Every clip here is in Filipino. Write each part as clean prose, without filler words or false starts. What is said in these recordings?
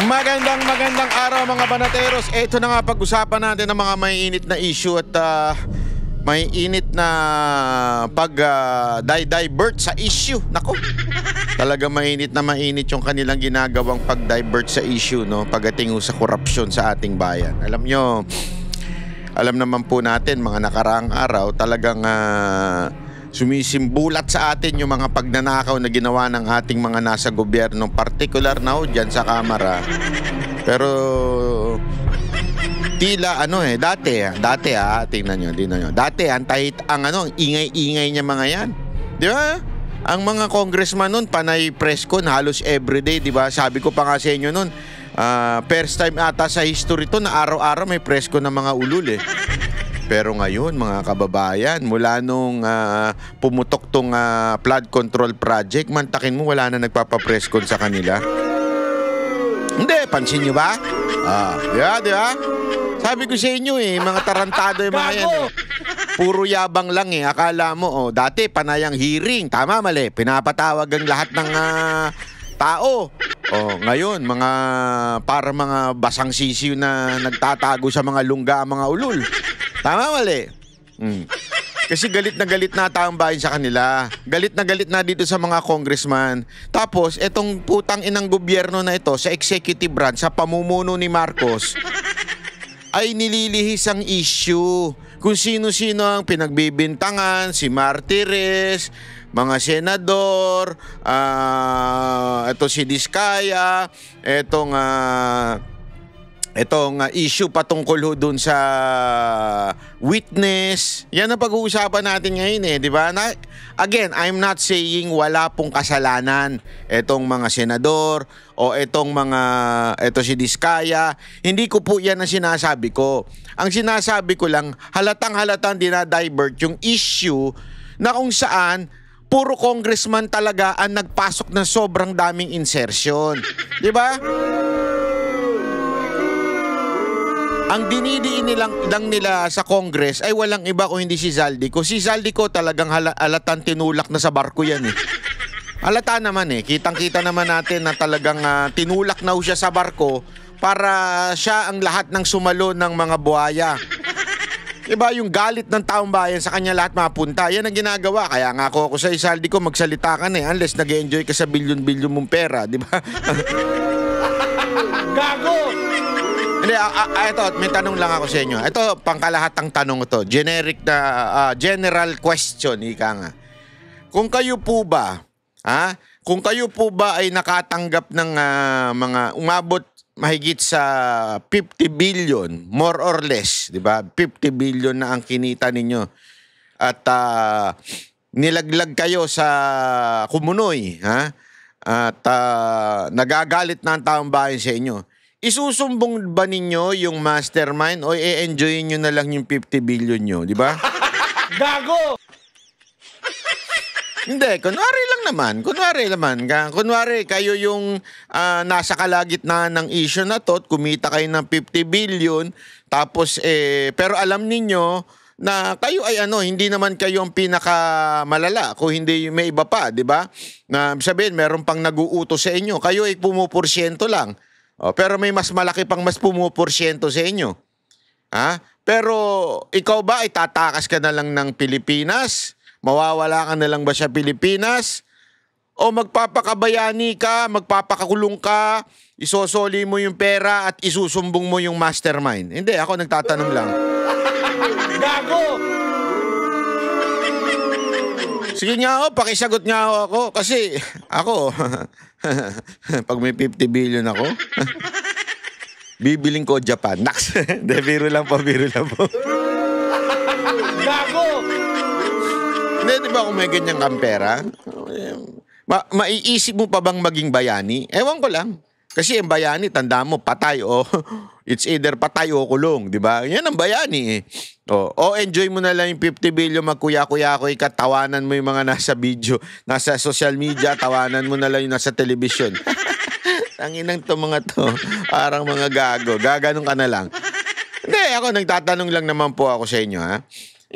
Magandang araw mga banateros. Ito na nga pag-usapan natin ng mga may init na issue at may init na pag-divert sa issue. Nako, talaga mainit yung kanilang ginagawang pag-divert sa issue, no? Pagdating sa korupsyon sa ating bayan. Alam nyo, alam naman po natin mga nakaraang araw talagang sumisimbulat sa atin yung mga pagnanakaw na ginawa ng ating mga nasa gobyerno, particular na ho dyan sa Kamara. Pero tila dati tingnan nyo. Dati ang ingay-ingay niya mga yan. Di ba? Ang mga congressman nun, panay press con halos everyday, di ba? Sabi ko pa nga sa inyo nun, first time ata sa history to na araw-araw may press con ng mga ulul eh. Pero ngayon mga kababayan, mula nung pumutok tong flood control project, mantakin mo wala na nagpapapress con sa kanila. Hindi, pansin nyo ba? Di ba? Sabi ko sa inyo mga tarantado yung mga yan eh. Puro yabang lang eh. Akala mo, dati panayang hearing. Tama, mali. Pinapatawag ang lahat ng tao. Ngayon, para mga basang sisiw na nagtatago sa mga lungga, mga ulul. Tama, mali. Kasi galit na taong bayan sa kanila. Galit na dito sa mga congressman. Tapos, etong putang inang gobyerno na ito sa executive branch, sa pamumuno ni Marcos, ay nililihis ang issue. Kung sino-sino ang pinagbibintangan, si Martires, mga senador, ito si Diskaya, itong issue patungkol ho dun sa witness. Yan ang pag-uusapan natin ngayon di ba? Again, I'm not saying wala pong kasalanan itong mga senador o ito si Diskaya. Hindi ko po yan ang sinasabi ko. Ang sinasabi ko lang, halatang dinadivert yung issue na kung saan puro congressman talaga ang nagpasok ng sobrang daming insertion. Di ba? Ang dinidiin lang nila sa Congress ay walang iba kung hindi si Zaldico. Si Zaldico talagang halatang tinulak na sa barko yan eh. Halata naman kitang-kita naman natin na talagang tinulak na siya sa barko para siya ang lahat ng sumalo ng mga buhaya. Diba yung galit ng taong bayan sa kanya lahat mapunta. Yan ang ginagawa. Kaya nga ako sa Zaldico magsalita ka unless nag-enjoy ka sa bilyon-bilyon mong pera. Diba? Gago! Hindi, ito, may tanong lang ako sa inyo. Ito, pangkalahatang tanong ito. Generic na, general question, ika nga. Kung kayo po ba ay nakatanggap ng mga umabot mahigit sa 50 billion, more or less, di ba? 50 billion na ang kinita ninyo. At nilaglag kayo sa Kumunoy, at nagagalit na ang taong bayan sa inyo. Isusumbong ba ninyo yung mastermind o i-enjoyin nyo na lang yung 50 billion nyo, di ba? Gago! Hindi, kunwari lang naman. Kunwari, kayo yung nasa kalagitnaan ng issue na to, kumita kayo ng 50 billion, tapos, pero alam ninyo na kayo ay hindi naman kayo ang pinakamalala, kung hindi may iba pa, di ba? Na sabihin, meron pang nag-uutos sa inyo, kayo ay pumuporsyento lang. Pero may mas malaki pang mas pumuporsyento sa inyo. Pero ikaw ba ay tatakas ka na lang ng Pilipinas? Mawawala ka na lang ba sa Pilipinas? O magpapakabayani ka, magpapakakulong ka, isosoli mo yung pera at isusumbong mo yung mastermind? Hindi, ako nagtatanong lang. Gago! Sige nga pakisagot nga ako. Kasi ako, pag may 50 billion ako, bibiling ko Japan. Naks, biro lang po. Gago! Hindi, di ba kung may ganyang kang pera, maiisip mo pa bang maging bayani? Ewan ko lang. Kasi ang bayani, tanda mo, patay o it's either patay o kulong, di ba? Yan ang bayani O enjoy mo na lang yung 50 billion, magkuya-kuya-kuy ka, tawanan mo yung mga nasa video, nasa social media, tawanan mo na lang yung nasa television. Tanginang to mga to, parang mga gago, gaganon ka na lang. Hindi, ako nagtatanong lang naman po ako sa inyo,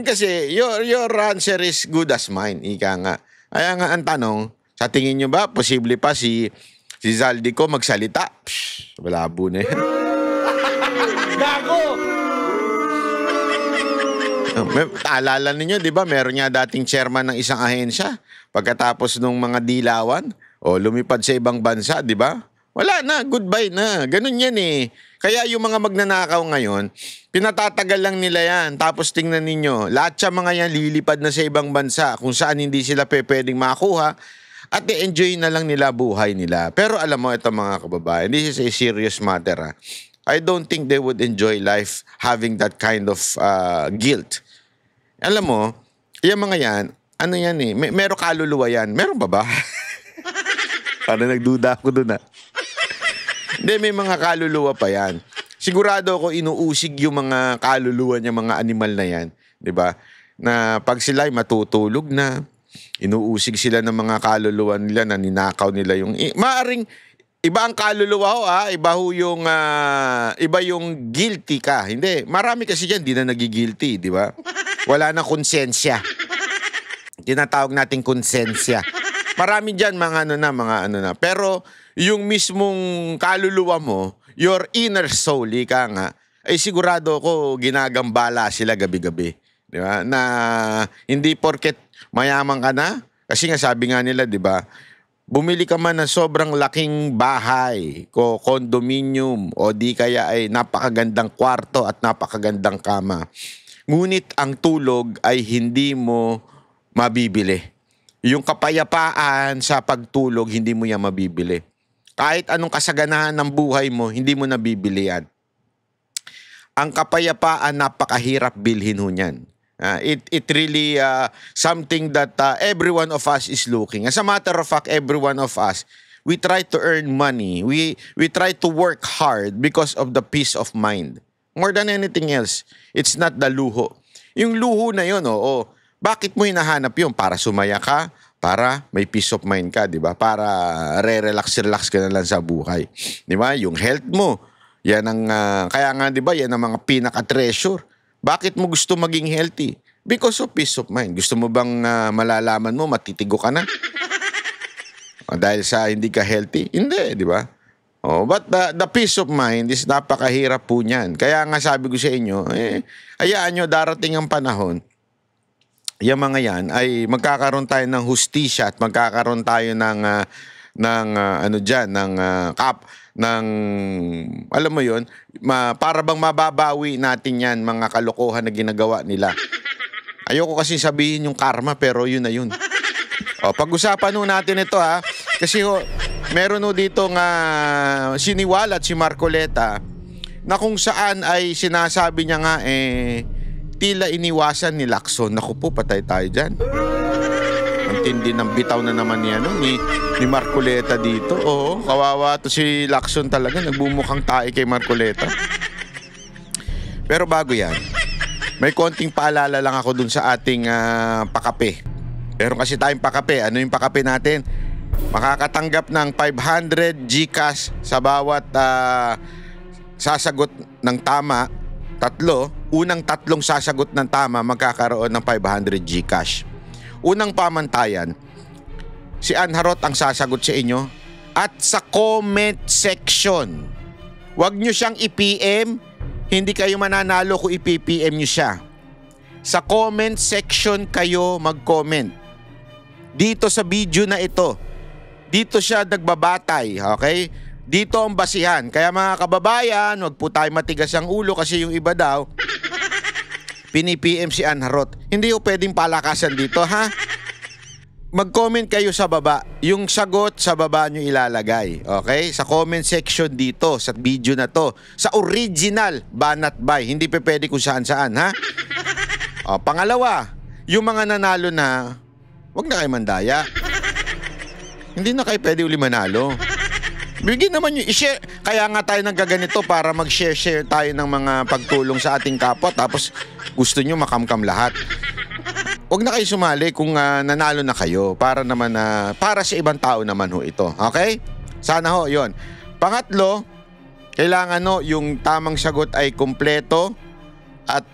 Kasi your answer is good as mine, ika nga. Kaya nga ang tanong, sa tingin nyo ba, posible pa si Zaldico magsalita? Psh, Malabo na yan. Gago! Alala ninyo, di ba? Meron nga dating chairman ng isang ahensya. Pagkatapos nung mga dilawan, lumipad sa ibang bansa, di ba? Wala na, goodbye na. Ganun yan eh. Kaya yung mga magnanakaw ngayon, pinatatagal lang nila yan. Tapos tingnan ninyo, lahat sa mga yan lilipad na sa ibang bansa kung saan hindi sila pwedeng makuha at i-enjoy na lang nila buhay nila. Pero alam mo, ito mga kababayan, this is a serious matter. I don't think they would enjoy life having that kind of guilt. Alam mo, yung mga yan, ano yan eh, meron kaluluwa yan. Meron ba ba? Parang nagduda ako dun Hindi, may mga kaluluwa pa yan. Sigurado ako inuusig yung mga kaluluwa niya, mga animal na yan. Diba? Na pag sila'y matutulog na, inuusig sila ng mga kaluluwa nila na ninakaw nila yung... Maaring, iba ang kaluluwa ho iba yung guilty ka. Hindi, marami kasi dyan, di na nagigilty, di ba? Wala na konsensya. Tinatawag nating konsensya. Marami dyan mga ano na. Pero yung mismong kaluluwa mo, your inner soul, ika nga, ay sigurado ko ginagambala sila gabi-gabi. Di ba? Na hindi porket mayaman ka na, kasi nga sabi nga nila, di ba, bumili ka man ng sobrang laking bahay, condominium, o di kaya ay napakagandang kwarto at napakagandang kama. Ngunit ang tulog ay hindi mo mabibili. Yung kapayapaan sa pagtulog, hindi mo yan mabibili. Kahit anong kasaganahan ng buhay mo, hindi mo nabibili yan. Ang kapayapaan, napakahirap bilhin ho niyan. It really something that every one of us is looking. As a matter of fact, every one of us, we try to earn money. We try to work hard because of the peace of mind. More than anything else, it's not the luho. Yung luho na yun, bakit mo hinahanap yun? Para sumaya ka, para may peace of mind ka, di ba? Para relax ka na lang sa buhay. Di ba? Yung health mo, yan ang, kaya nga di ba, yan ang mga pinaka-treasure. Bakit mo gusto maging healthy? Because of peace of mind. Gusto mo bang malalaman mo, matitigo ka na? Dahil sa hindi ka healthy? Hindi, di ba? But the peace of mind is napakahirap po niyan. Kaya nga sabi ko sa inyo, hayaan nyo, darating ang panahon, yung mga yan ay magkakaroon tayo ng hustisya at magkakaroon tayo ng alam mo yun, para bang mababawi natin yan, mga kalokohan na ginagawa nila. Ayoko kasi sabihin yung karma, pero yun na yun. Pag-usapan natin ito kasi meron dito nga siniwalat si Marcoleta na kung saan ay sinasabi niya nga tila iniwasan ni Lacson. Naku po, patay tayo dyan. Ang tindi ng bitaw na naman ni Marcoleta dito. Kawawa to si Lacson talaga. Nagbumukhang tae kay Marcoleta. Pero bago yan, may konting paalala lang ako dun sa ating pakape. Pero kasi tayong pakape. Ano yung pakape natin? Makakatanggap ng 500 GCash sa bawat sasagot ng tama. Unang tatlong sasagot ng tama, magkakaroon ng 500 GCash. Unang pamantayan, si Ann Harot ang sasagot sa inyo. At sa comment section, wag nyo siyang i-PM. Hindi kayo mananalo kung i-PM nyo siya. Sa comment section kayo mag-comment. Dito sa video na ito, dito siya nagbabatay, okay? Dito ang basihan. Kaya mga kababayan, wag po tayo matigas ang ulo kasi yung iba daw, pini-PM si Ann Harot. Hindi po pwedeng palakasan dito, ha? Mag-comment kayo sa baba. Yung sagot sa baba nyo ilalagay, okay? Sa comment section dito, sa video na to. Sa original Banat Bay. Hindi pa pwede kung saan-saan, ha? Pangalawa, yung mga nanalo na, wag na kayo mandaya. Hindi na kayo pwede uli manalo. Bigyan naman nyo, i-share. Kaya nga tayo nagkaganito para mag-share tayo ng mga pagtulong sa ating kapwa. Tapos gusto nyo makamkam lahat. Huwag na kayo sumali kung nanalo na kayo. Para naman para sa ibang tao naman ho ito. Okay? Sana ho, yon. Pangatlo, kailangan yung tamang sagot ay kumpleto. At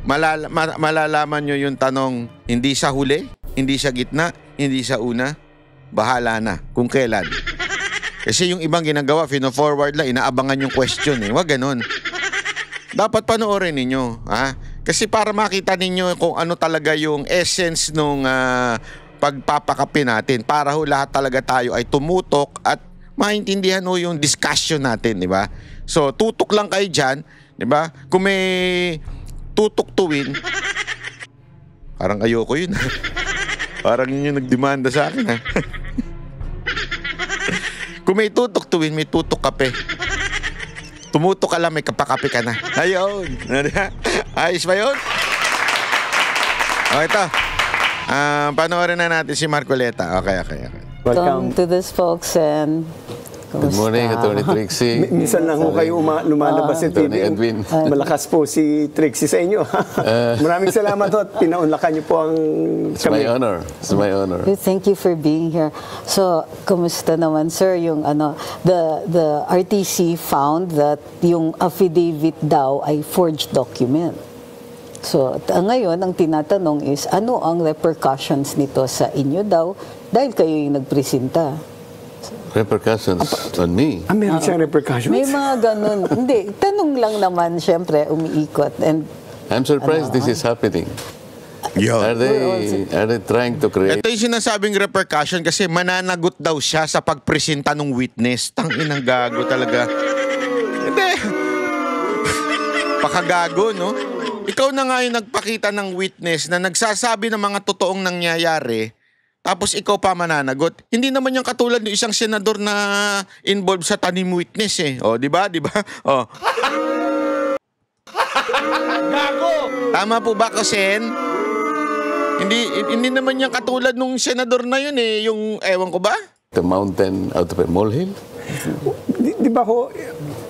malalaman nyo yung tanong, hindi sa huli, hindi sa gitna, hindi sa una. Bahala na kung kailan. Kasi yung ibang ginagawa, fino-forward lang, inaabangan yung question eh. Wag ganun. Dapat panoorin ninyo. Ha? Kasi para makita ninyo kung ano talaga yung essence nung pagpapakape natin. Para ho lahat talaga tayo ay tumutok at maintindihan ho yung discussion natin, di ba? So, tutok lang kayo dyan, di ba? Kung may tutuktuin, parang ayoko yun. Parang yun yung nagdemanda sa akin, ha? Kung may tutuktuin, may tutok kape. Tumutok ka lang, may kapakape ka na. Ayun. Ayos ba yun? O, ito. Panoorin na natin si Marcoleta. Okay. Welcome to this, folks, and Good morning, Attorney Trixie. Minsan lang ho kayo lumalabas sa TV. Attorney Edwin. Malakas po si Trixie sa inyo. Maraming salamat ho at pinaunlakan niyo po ang It's my honor. It's my honor. thank you for being here. So, kumusta naman, sir? Yung the RTC found that yung affidavit daw ay forged document. So, ngayon, ang tinatanong is, ano ang repercussions nito sa inyo daw dahil kayo yung nagpresenta? Repercussions on me. Meron siyang repercussions? May mga ganun. Hindi, tanong lang naman, syempre, umiikot. And I'm surprised this is happening. Yun. Are they trying to create? Ito yung sinasabing repercussion kasi mananagot daw siya sa pagpresenta ng witness. Tangin ang gago talaga. Hindi. Pakagago, no? Ikaw na nga yung nagpakita ng witness na nagsasabi ng mga totoong nangyayari, tapos ikaw pa mananagot. Hindi naman yung katulad ng isang senador na involved sa tanim witness eh. O, di ba? Di ba? O. Gago! Tama po ba, Kosen? Hindi naman yung katulad nung senador na yun eh. Yung, ewan ko ba? The mountain out of a molehill? Di ba ho,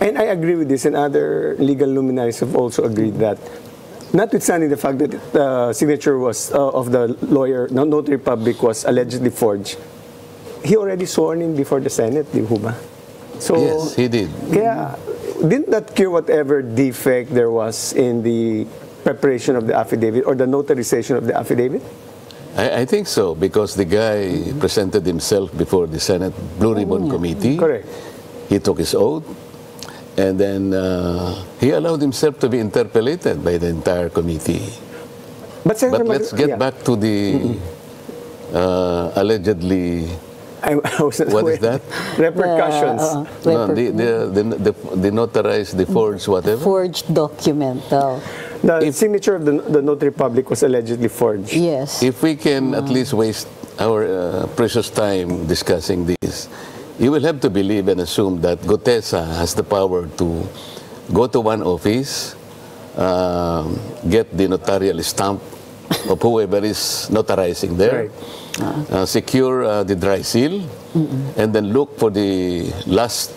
and I agree with this, and other legal luminaries have also agreed that notwithstanding the fact that the signature was of the lawyer, notary public, was allegedly forged, he already sworn in before the Senate, di ba? So, Yes, he did. Kaya, didn't that cure whatever defect there was in the preparation of the affidavit or the notarization of the affidavit? I think so, because the guy presented himself before the Senate Blue Ribbon Committee. Correct. He took his oath. And then he allowed himself to be interpellated by the entire committee. But, Senator But let's get back to the allegedly. What is that? Repercussions. No, the notarized, the forged, whatever. forged document daw. The signature of the notary public was allegedly forged. Yes. If we can at least waste our precious time discussing this, you will have to believe and assume that Gutesa has the power to go to one office, get the notarial stamp of whoever is notarizing there, secure the dry seal, and then look for the last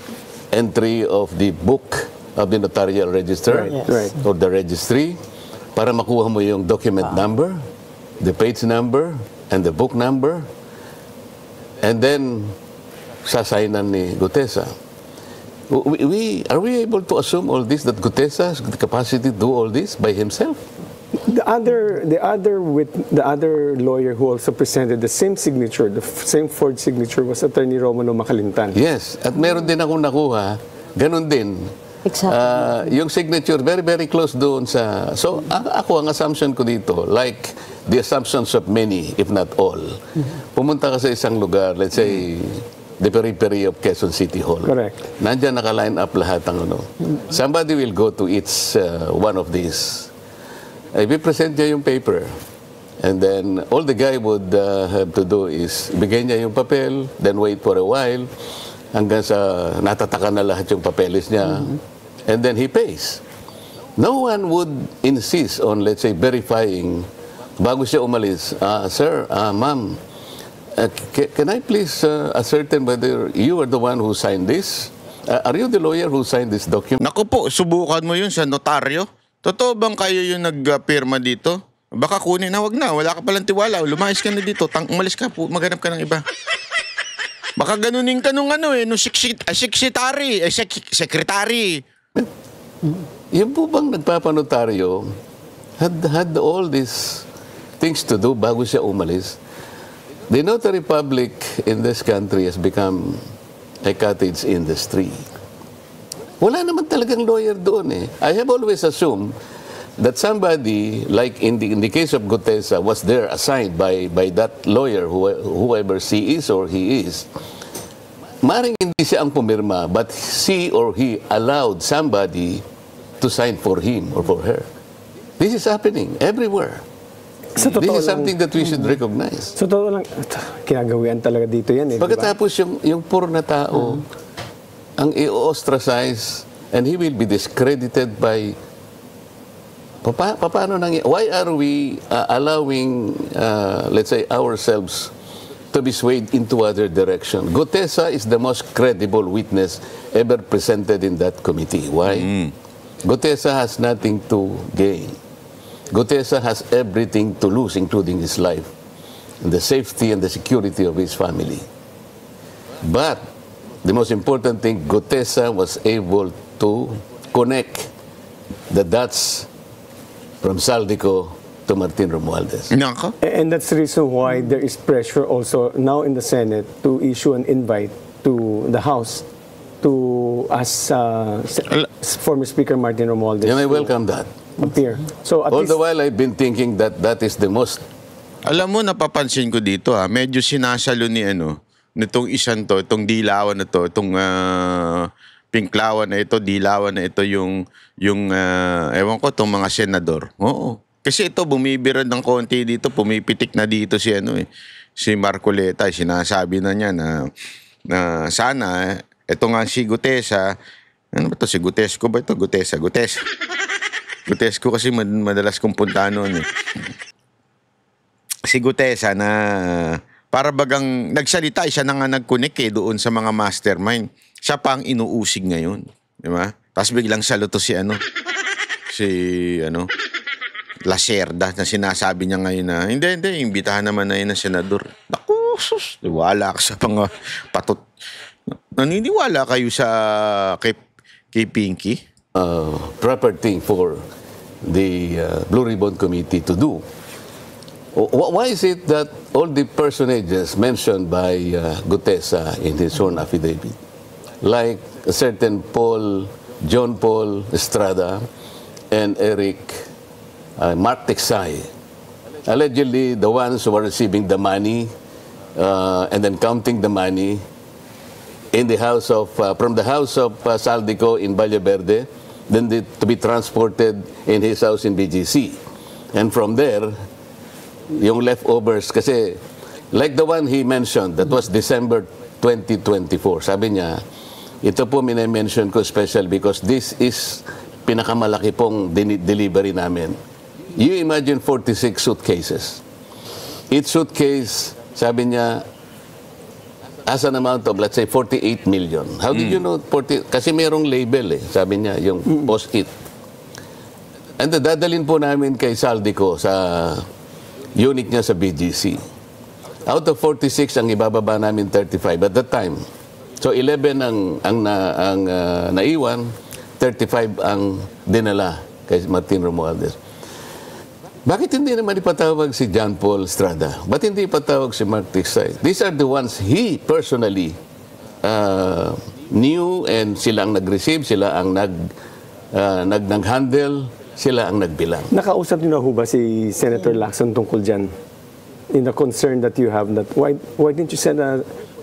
entry of the book of the notarial register or the registry para makuha mo yung document number, the page number, and the book number, and then sasainan ni Gutesa. Are we able to assume all this, that Gutesa has the capacity to do all this by himself? The other lawyer who also presented the same signature, the same forged signature, was Attorney Romulo Macalintan. Yes, at meron din akong nakuha, ganun din. Exactly. Yung signature, very, very close doon sa... So, ako, ang assumption ko dito, like the assumptions of many, if not all, pumunta ka sa isang lugar, let's say, the periphery of Quezon City Hall. Correct. Nandyan naka-line up lahat ang ano. Somebody will go to each one of these. I-present niya yung paper. And then, all the guy would have to do is, bigay niya yung papel, then wait for a while, hanggang sa natataka na lahat yung papeles niya. And then he pays. No one would insist on, let's say, verifying bago siya umalis. Sir, ma'am, can I please ascertain whether you are the one who signed this? Are you the lawyer who signed this document? Naku po, subukan mo yun sa notaryo. Totoo bang kayo yung nagpirma dito? Baka kunin na, wag na. Wala ka palang tiwala. Lumayas ka na dito. Umalis ka po. Maghanap ka ng iba. Baka ganunin ka nung ano nung secretary. Yung po bang nagpapanotaryo had all these things to do bago siya umalis? The notary public in this country has become a cottage industry. Wala naman talagang lawyer doon eh. I have always assumed that somebody, like in the case of Gutesa, was there assigned by that lawyer, whoever she is or he is. Maring hindi siya ang pumirma, but she or he allowed somebody to sign for him or for her. This is happening everywhere. Sa totoo This is lang, something that we should recognize. sa totoo lang, kinagawian talaga dito yan eh. di ba? Pagkatapos yung poor na tao, ang i-ostracize, and he will be discredited by... Paano why are we allowing, let's say, ourselves to be swayed into other direction? Gutesa is the most credible witness ever presented in that committee. Why? Gutesa has nothing to gain. Gutesa has everything to lose, including his life, and the safety and the security of his family. But the most important thing, Gutesa was able to connect the dots from Saldico to Martin Romualdez. Nako. And that's the reason why there is pressure also now in the Senate to issue an invite to the House to ask former Speaker Martin Romualdez And I to welcome that. appear. So at All least, the while, I've been thinking that that is the most... Alam mo, napapansin ko dito medyo sinasalo ni nitong isang to, itong dilawan na to, itong pinklawan na ito, dilawan na ito yung ewan ko, itong mga senador. Oo. Kasi ito, bumibira ng konti dito, pumipitik na dito si si Marcoleta, sinasabi na niya na sana, ito nga si Gutesa, ano ba to, si Gutesco ba ito? Gutesa. Gutesco kasi madalas kong punta noon eh. Si Gutesa na para bagang nagsalita, siya na nga nag-connect doon sa mga mastermind. Siya pa ang inuusig ngayon. Di ba? Tapos biglang saluto si Lacerda na sinasabi niya ngayon na hindi, imbitahan naman na yun ng senador. Naku, sus, wala ka sa mga patot. Naniniwala kayo sa kay Pinky? proper thing for the Blue Ribbon Committee to do. Why is it that all the personages mentioned by Gutesa in his own affidavit, like a certain John Paul Estrada and Mark Texay, allegedly the ones who were receiving the money and then counting the money in the house of from the house of Saldico in Valle Verde, then to be transported in his house in BGC, and from there yung leftovers, kasi like the one he mentioned that was December 2024, sabi niya ito po mine-mention ko special because this is pinakamalaki pong delivery namin. You imagine 46 suitcases. Each suitcase, sabi niya, as an amount of, let's say, 48 million. How did you know 40? Kasi merong label sabi niya, yung post-it. And dadalhin po namin kay Saldico sa unit niya sa BGC. Out of 46, ang ibababa namin 35 at that time. So 11 ang naiwan, 35 ang dinala kay Martin Romualdez. Bakit hindi naman ipatawag si John Paul Estrada? Ba't hindi ipatawag si Mark Texay? These are the ones he personally knew, and sila ang nag-receive, sila ang nag-handle, sila ang nagbilang. Nakausap niyo na ho ba si Senator Lacson tungkol dyan? In the concern that you have, that why didn't you send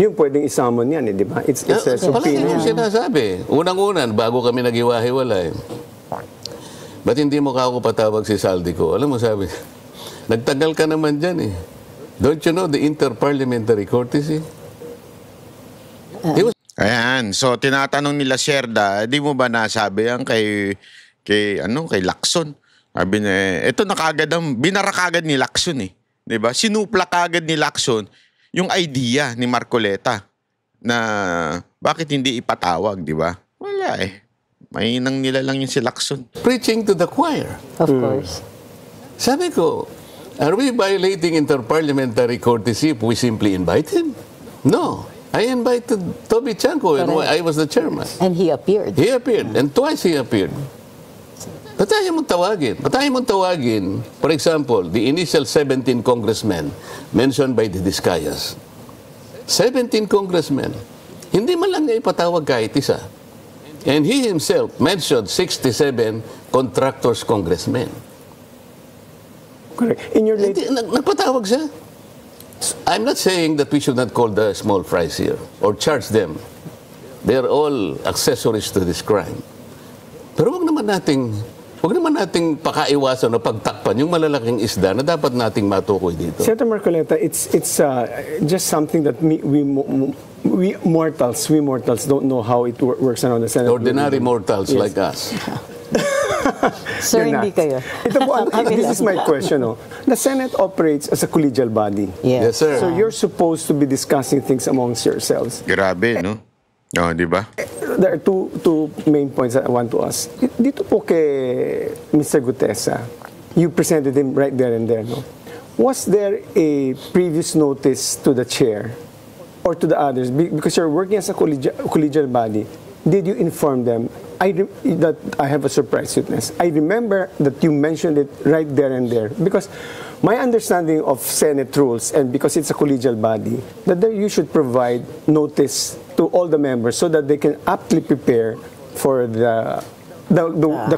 yung pwedeng isamon yan, di ba? It's a Palagi yung sinasabi. Unang-unan, bago kami nag-iwahiwalay, ba't hindi mo ako patawag si Saldico? Alam mo, sabi, nagtagal ka naman dyan Don't you know the interparliamentary courtesy? Ayan, so tinatanong nila Sherda, di mo ba nasabi yan kay Lacson? Sabi niya, ito na kagad binara kagad ni Lacson di ba? Sinupla kagad ni Lacson yung idea ni Marcoleta na bakit hindi ipatawag, di ba? Wala Mainang nila lang yung si Lacson. Preaching to the choir. Of course. Sabi ko, are we violating interparliamentary courtesy if we simply invite him? No. I invited Toby Chanko and I was the chairman. And he appeared. He appeared. And twice he appeared. Ba't tayo mong tawagin? Ba't tayo mong tawagin, for example, the initial 17 congressmen mentioned by the Discayas. 17 congressmen. Hindi man lang niya ipatawag kahit isa. And he himself mentioned 67 contractors congressmen. Correct. In your late... Nagpatawag siya. I'm not saying that we should not call the small fries here or charge them. They're all accessories to this crime. Pero wag naman nating pakaiwasan o pagtakpan yung malalaking isda na dapat nating matukoy dito. Senator Marcoleta, it's just something that we mortals don't know how it works around the Senate. Ordinary mortals like us. Sir, You're hindi not. kayo. Ito po, this is my question. No? The Senate operates as a collegial body. Yes, sir. So you're supposed to be discussing things amongst yourselves. Grabe, no? Oh, di ba? There are two main points that I want to ask. Dito po kay Mr. Gutesa, you presented him right there and there, no? Was there a previous notice to the chair or to the others? Because you're working as a collegial body, did you inform them that I have a surprise witness? I remember that you mentioned it right there and there. Because my understanding of Senate rules, and because it's a collegial body, that you should provide notice to all the members so that they can aptly prepare for the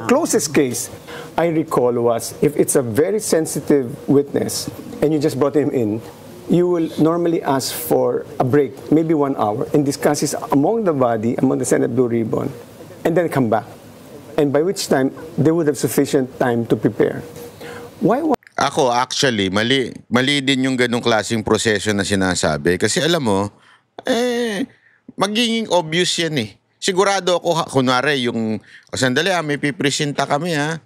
closest case I recall was if it's a very sensitive witness and you just brought him in, you will normally ask for a break, maybe 1 hour, and discuss it among the body, among the Senate Blue Ribbon, and then come back. And by which time, they would have sufficient time to prepare. Ako, actually, mali din yung ganong klaseng proseso na sinasabi. Kasi alam mo, magiging obvious yan eh. Sigurado ako, kunwari, sandali may pipresenta kami ha.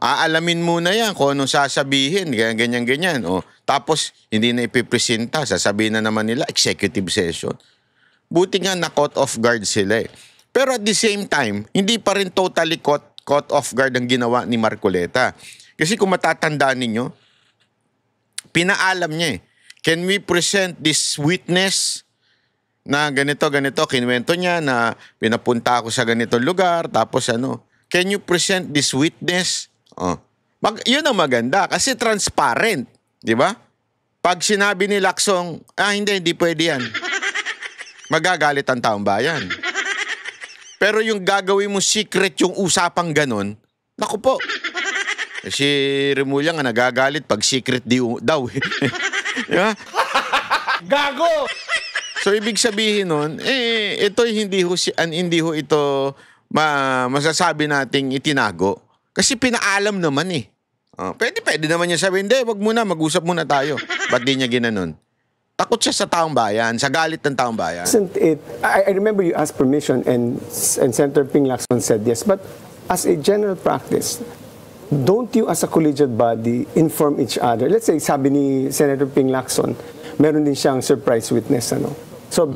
Aalamin muna yan kung anong sasabihin, ganyan. Tapos, hindi na ipipresenta, sasabihin na naman nila, executive session. Buti nga na-caught off guard sila eh. Pero at the same time, hindi pa rin totally caught off guard ang ginawa ni Marcoleta. Kasi kung matatandaan ninyo, pinaalam niya eh, can we present this witness na ganito, kinuwento niya na pinapunta ako sa ganitong lugar, tapos can you present this witness? Yun ang maganda, kasi transparent, di ba? Pag sinabi ni Lacson, hindi pwede yan. Magagalit ang taong bayan. Pero yung gagawin mo secret yung usapang ganon, naku po. Si Remulla nga nagagalit pag secret daw. Diba? Gago! So, ibig sabihin nun, ito hindi ho ito masasabi nating itinago. Kasi pinaalam naman eh. Pwede naman niya sabihin, hindi, wag muna, mag-usap muna tayo. Ba't di niya ginanon? Takot siya sa taong bayan, sa galit ng taong bayan. I remember you asked permission and Senator Ping Lacson said yes. But as a general practice, don't you as a collegiate body inform each other? Let's say, sabi ni Senator Ping Lacson, meron din siyang surprise witness, So,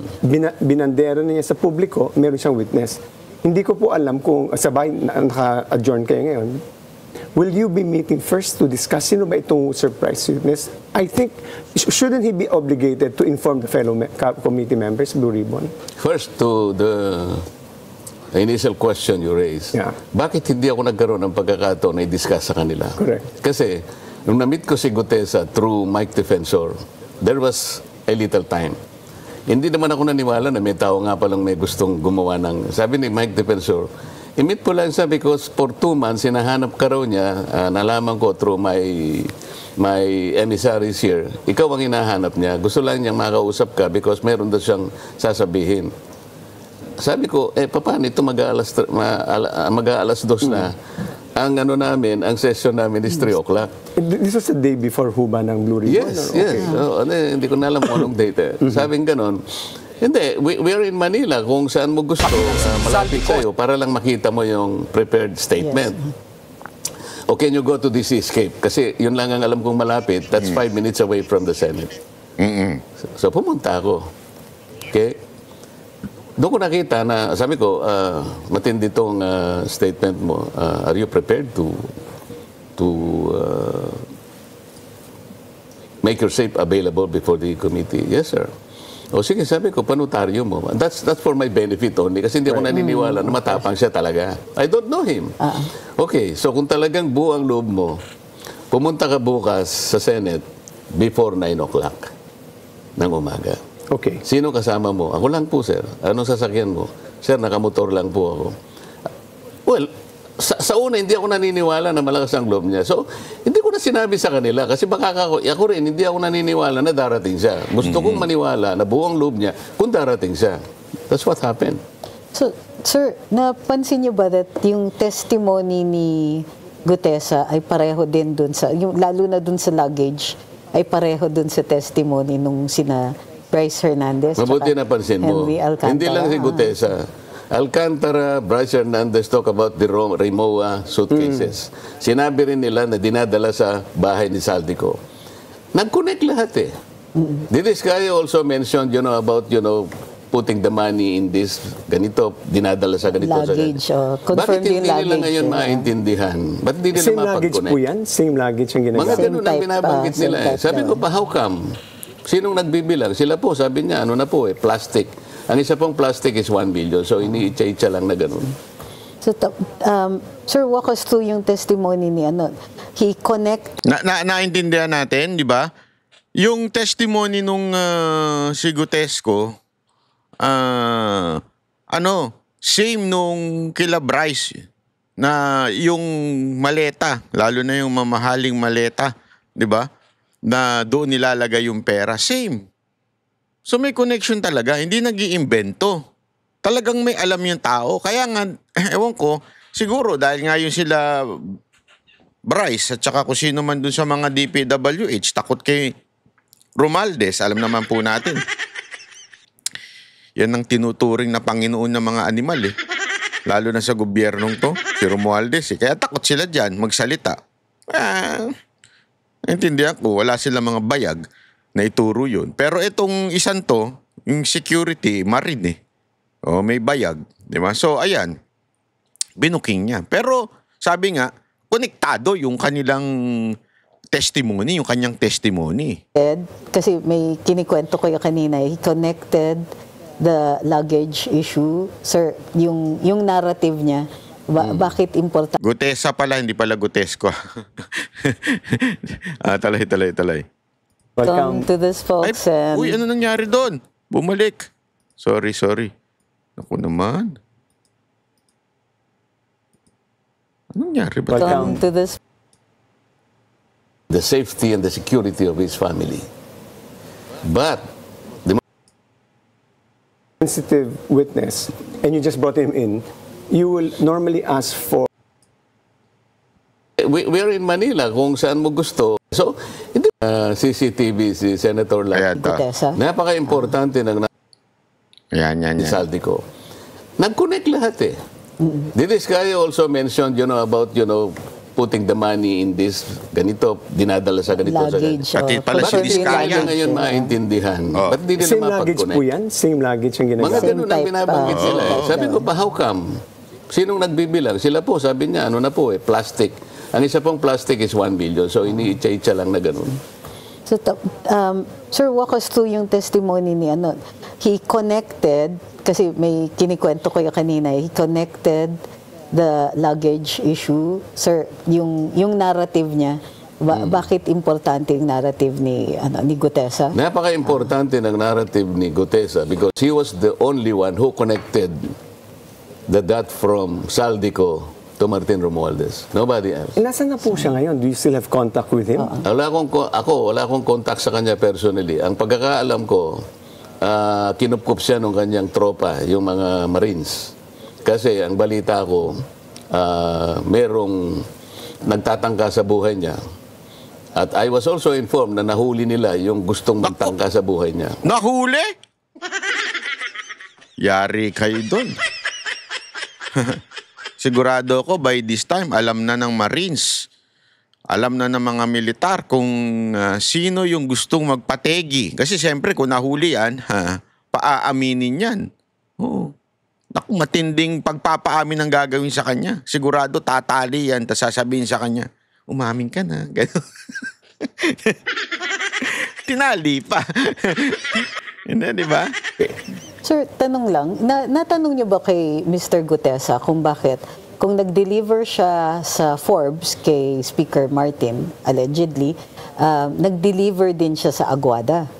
binandera niya sa publiko, meron siyang witness. Hindi ko po alam kung sabay naka-adjourn kayo ngayon. Will you be meeting first to discuss sino ba itong surprise witness? I think, shouldn't he be obligated to inform the fellow committee members, Blue Ribbon? First, to the initial question you raised, bakit hindi ako nagkaroon ng pagkakataon na i-discuss sa kanila? Correct. Kasi, nung na-meet ko si Gutesa through Mike Defensor, there was a little time. Hindi naman ako naniwala na may tao nga palang may gustong gumawa ng... Sabi ni Mike Defensor, i-meet po lang siya because for 2 months, hinahanap ka raw niya, nalaman ko through my emissaries here, ikaw ang hinahanap niya. Gusto lang niyang makausap ka because meron daw siyang sasabihin. Sabi ko, paano ito mag-aalas 2 na? Ang namin, ang session namin is 3 o'clock. This was the day before Huba ng Blue Ribbon? Yes, yes. Hindi ko na alam kung anong date. Sabing ganon, hindi, we're in Manila. Kung saan mo gusto, malapit sa'yo para lang makita mo yung prepared statement. Yes. O can you go to the Seascape? Kasi yun lang ang alam kong malapit. That's 5 minutes away from the Senate. So pumunta ako. Okay? Doon ko nakita na, sabi ko, matindi tong statement mo. Are you prepared to make yourself available before the committee? Yes, sir. O sige, sabi ko, panotaryo mo. That's for my benefit only kasi hindi ako naniniwala na matapang siya talaga. I don't know him. Okay, so kung talagang buo ang loob mo, pumunta ka bukas sa Senate before 9 o'clock ng umaga. Okay. Sino kasama mo? Ako lang po, sir. Anong sasakyan mo? Sir, nakamotor lang po ako. Well, sa una, hindi ako naniniwala na malakas ang loob niya. So, hindi ko na sinabi sa kanila kasi baka ako rin, hindi ako naniniwala na darating siya. Gusto kong maniwala na buong loob niya kung darating siya. That's what happened. So, sir, napansin niyo ba that yung testimony ni Gutesa ay pareho din dun sa, yung, lalo na dun sa luggage, ay pareho dun sa testimony nung sina Bryce Hernandez. Mabuti napansin mo. Henry Alcantara. Hindi lang si Gutesa. Alcantara, Bryce Hernandez talk about the Rimowa suitcases. Sinabi rin nila na dinadala sa bahay ni Saldico. Nag-connect lahat eh. This guy also mentioned, about, putting the money in this ganito, dinadala sa ganito. Luggage, Bakit confirmed hindi yung luggage. nila ngayon maintindihan? Ba't hindi nila Same luggage po mapag-connect? yan? Same luggage ang Mga ginagamit? Same ganun ang type, binabanggit same nila eh. type Sabi daw. ko pa, how come? Sinong nagbibilang? Sila po, sabi niya, plastic. Ang isa pong plastic is 1 billion. So, iniitsa-itsa lang na ganun. So, sir, walk us through yung testimony ni he connect. Naintindihan natin, di ba? Yung testimony nung si Gutesco, same nung kila Bryce, na yung maleta, lalo na yung mamahaling maleta, di ba? Na doon nilalagay yung pera, same. So may connection talaga, hindi nag-iimbento. Talagang may alam yung tao. Kaya nga, ewan ko, siguro dahil nga yung sila Bryce at saka kung sino man dun sa mga DPWH, takot kay Romualdez, alam naman po natin. Yan ang tinuturing na Panginoon ng mga animal eh. Lalo na sa gobyernong to, si Romualdez eh. Kaya takot sila dyan magsalita. Naintindihan ko, wala sila mga bayag na ituro yun. Pero itong isang to, yung security, marine eh. O, may bayag. Di ba? So, ayan. Binuking niya. Pero, sabi nga, konektado yung kanilang testimony, yung kanyang testimony. Kasi may kinikwento ko yung kanina, he connected the luggage issue. Sir, yung narrative niya, bakit important? Gutesa pala, hindi pala Gutesco. Talay. Come to this, folks. And Uy, ano nangyari doon? Bumalik. Sorry. Naku naman. Ano nangyari ba? come to this. The safety and the security of his family. But, Sensitive witness, and you just brought him in, you will normally ask for we're in Manila, kung saan mo gusto. So, hindi CCTV, si Senator Ayan, Lac. Gutesa. Napaka-importante ng Yan. Saldico. Nag-connect lahat eh. This guy also mentioned, about, putting the money in this ganito, dinadala sa ganito. Luggage. Sa Pati pala si Bakit hindi Diskaya. nila ngayon maintindihan? Ba't hindi nila same luggage po mapag-connect? yan? Same luggage ang Mga ginagamit? Same ganun ang type, binabanggit nila eh. oo. Sabi ko pa, how come? Sinong nagbibilang? Sila po, sabi niya, plastic. Ang isa pong plastic is 1 billion. So, iniitsa-itsa lang na ganun. So, sir, walk us through yung testimony ni he connected, kasi may kinikwento ko yung kanina, he connected the luggage issue. Sir, yung narrative niya, bakit importante yung narrative ni Gutesa? Napaka-importante ng narrative ni Gutesa because he was the only one who connected the dot from Saldico to Martin Romualdez. Nobody else. Nasaan na po siya ngayon? Do you still have contact with him? Wala akong contact sa kanya personally. Ang pagkakaalam ko, kinupkup siya ng kanyang tropa, yung mga Marines. Kasi ang balita ko, merong nagtatangka sa buhay niya. At I was also informed na nahuli nila yung gustong magtangka sa buhay niya. Nahuli? Yari kayo doon. Sigurado ko by this time, alam na ng Marines, alam na ng mga militar kung sino yung gustong magpategi. Kasi siyempre kung nahuli yan, paaaminin yan. Oo. Naku, matinding pagpapaamin ang gagawin sa kanya. Sigurado tatali yan, tas sasabihin sa kanya, umamin ka na. Gano'n. Tinali pa. Hindi, di ba? Sir, tanong lang, natanong niyo ba kay Mr. Gutesa kung bakit, kung nag-deliver siya sa Forbes kay Speaker Martin, allegedly, nag-deliver din siya sa Aguada?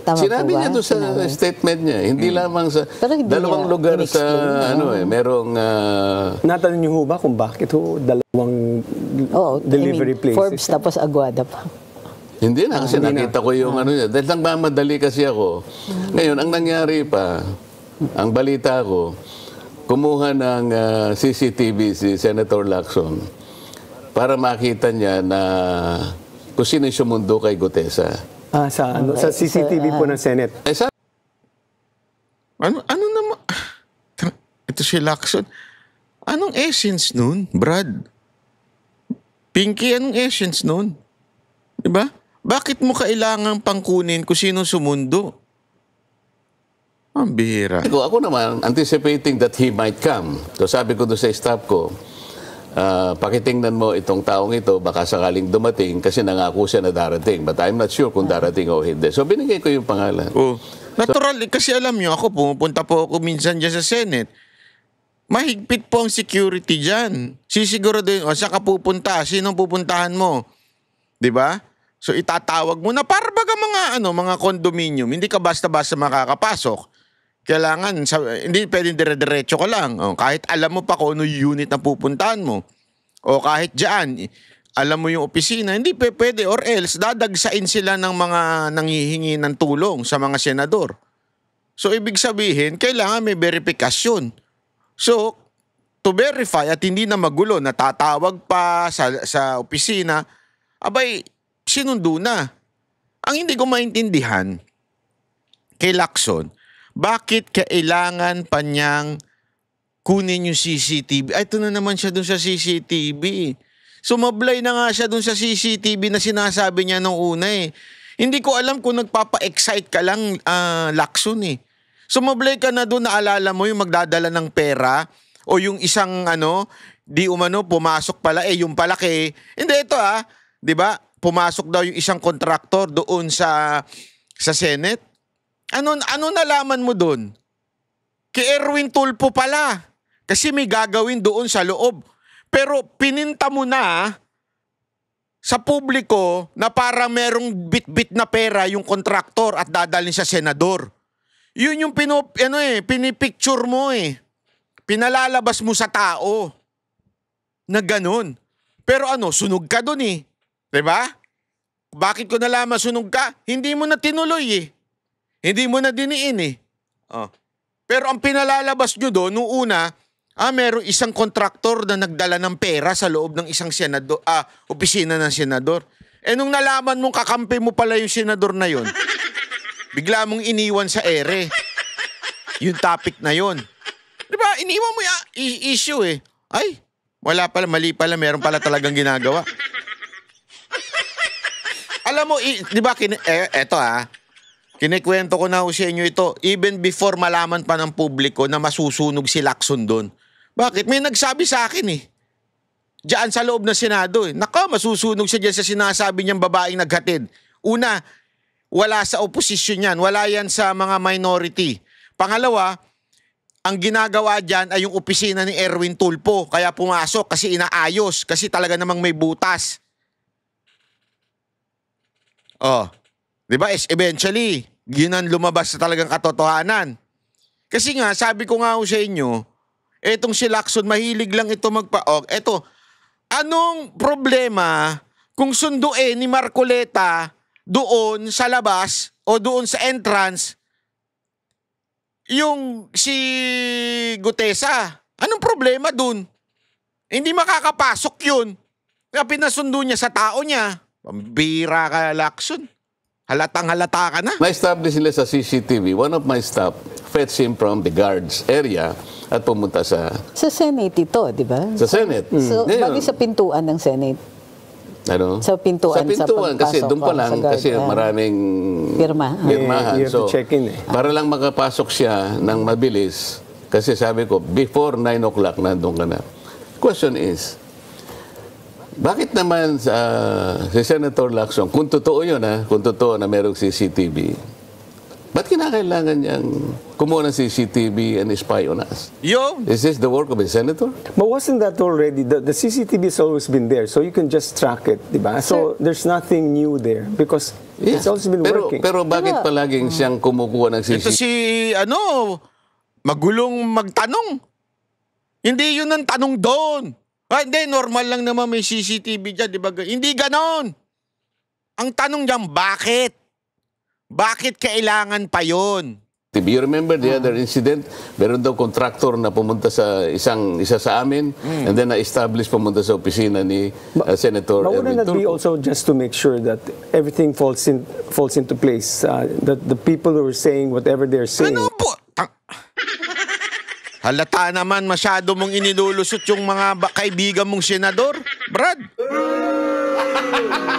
Tama Sinabi po ba? niya doon sa Sinabi. statement niya, hindi lamang sa Pero hindi dalawang niya lugar sa in-explain. merong Natanong niyo ho ba kung bakit ho dalawang Oo, delivery places? Forbes tapos Aguada pa. hindi na kasi nakita ko yung ano niya. Dahil nagmamadali kasi ako. Ngayon, ang nangyari pa, ang balita ko, kumuha ng CCTV si Senator Lacson para makita niya na kung sino yung sumundo kay Gutesa. Sa CCTV po ng Senate. Eh, Ano naman? Ito si Lacson. Anong essence nun, Brad? Pinky, anong essence nun? Diba? Bakit mo kailangang pangkunin kung sino sumundo? Ang bihira. Ako naman, anticipating that he might come. So sabi ko doon sa staff ko, pakitingnan mo itong taong ito, baka sakaling dumating kasi nangako siya na darating. But I'm not sure kung darating o hindi. So binigay ko yung pangalan. Oh, natural, kasi alam nyo, ako pumupunta po ako minsan dyan sa Senate. Mahigpit po ang security dyan. Sisiguro din, saan ka pupunta? Sinong pupuntahan mo? 'Di ba? So itatawag mo na para baga mga condominium, hindi ka basta-basta makakapasok. Kailangan hindi pwedeng dire-diretso ka lang. Kahit alam mo pa kung ano yung unit na pupuntahan mo. O kahit diyan, alam mo yung opisina, hindi pwede or else dadagsain sila ng mga nanghihingi ng tulong sa mga senador. So ibig sabihin, kailangan may verifikasyon. So to verify at hindi na magulo, natatawag pa sa opisina, abay, sinundo na. Ang hindi ko maintindihan kay Lacson, bakit kailangan pa niyang kunin yung CCTV? Ay, ito na naman siya dun sa CCTV. Sumablay na nga siya dun sa CCTV na sinasabi niya nung una eh. Hindi ko alam kung nagpapa-excite ka lang, Lacson eh. Sumablay ka na dun, naalala mo yung magdadala ng pera o yung isang di umano pumasok pala yung palaki. Hindi ito 'di ba? Pumasok daw yung isang kontraktor doon sa Senate. Ano nalaman mo doon? Kay Erwin Tulfo pala. Kasi may gagawin doon sa loob. Pero pininta mo na sa publiko na para merong bit-bit na pera yung kontraktor at dadalhin sa senador. Yun yung pinipicture mo eh. Pinalalabas mo sa tao na ganun. Pero sunog ka doon eh. Diba? Bakit ko nalaman sunog ka? Hindi mo na tinuloy eh. Hindi mo na diniin eh. Pero ang pinalalabas nyo doon, nung una, merong isang kontraktor na nagdala ng pera sa loob ng isang senador, opisina ng senador. Nung nalaman mong kakampi mo pala yung senador na yon, bigla mong iniwan sa ere. Yung topic na yon. Diba? Iniwan mo yung issue eh. Ay, wala pala, mali pala, meron pala talagang ginagawa. Alam mo, di ba, eto kinikwento ko na sa inyo ito, even before malaman pa ng publiko na masusunog si Lacson doon. Bakit? May nagsabi sa akin eh. Diyan sa loob ng Senado eh. Nako, masusunog siya dyan sa sinasabi niyang babaeng naghatid. Una, wala sa oposisyon yan. Wala yan sa mga minority. Pangalawa, ang ginagawa dyan ay yung opisina ni Erwin Tulfo. Kaya pumasok kasi inaayos. Kasi talaga namang may butas. Di ba? Eventually, yun ang lumabas sa talagang katotohanan. Kasi nga, sabi ko nga sa inyo, etong si Lacson, mahilig lang ito eto, anong problema kung sunduin ni Marcoleta doon sa labas o doon sa entrance yung si Gutesa? Anong problema doon? Hindi makakapasok yun. Kaya pinasundo niya sa tao niya. Pambira ka, Lacson. Halatang-halata ka na. Na-establish nila sa CCTV, one of my staff fetched him from the guards area at pumunta sa Senate ito, di ba? Senate. So, Ngayon, bagay sa pintuan ng Senate. Sa pintuan, sa kasi pagpasok, doon pa lang, sa guard, kasi maraming pirmahan. You have to check in eh. Para lang makapasok siya ng mabilis, kasi sabi ko, before 9 o'clock, nandun ka na. Question is, bakit naman si Senator Lacson, kung totoo yun kung totoo na merong CCTV, Ba't kinakailangan niyang kumuha ng CCTV and spy on us? Yo, Is this the work of a senator? But wasn't that already, the CCTV has always been there, so you can just track it, di ba? So there's nothing new there because it's also been working. Pero bakit palaging siyang kumukuha ng ito CCTV? si, magulong magtanong. Hindi yun ang tanong doon. Hindi, normal lang naman may CCTV dyan, di ba? Hindi ganon. Ang tanong dyan, bakit? Bakit kailangan pa yun? You remember the other incident? Meron daw contractor na pumunta sa isa sa amin and then na-establish pumunta sa opisina ni Senator But wouldn't Erwin that be Tulfo. also just to make sure that everything falls into place? That the people who are saying whatever they're saying. Ano po? Halata naman masyado mong inilulusot yung mga kaibigan mong senador, Brad.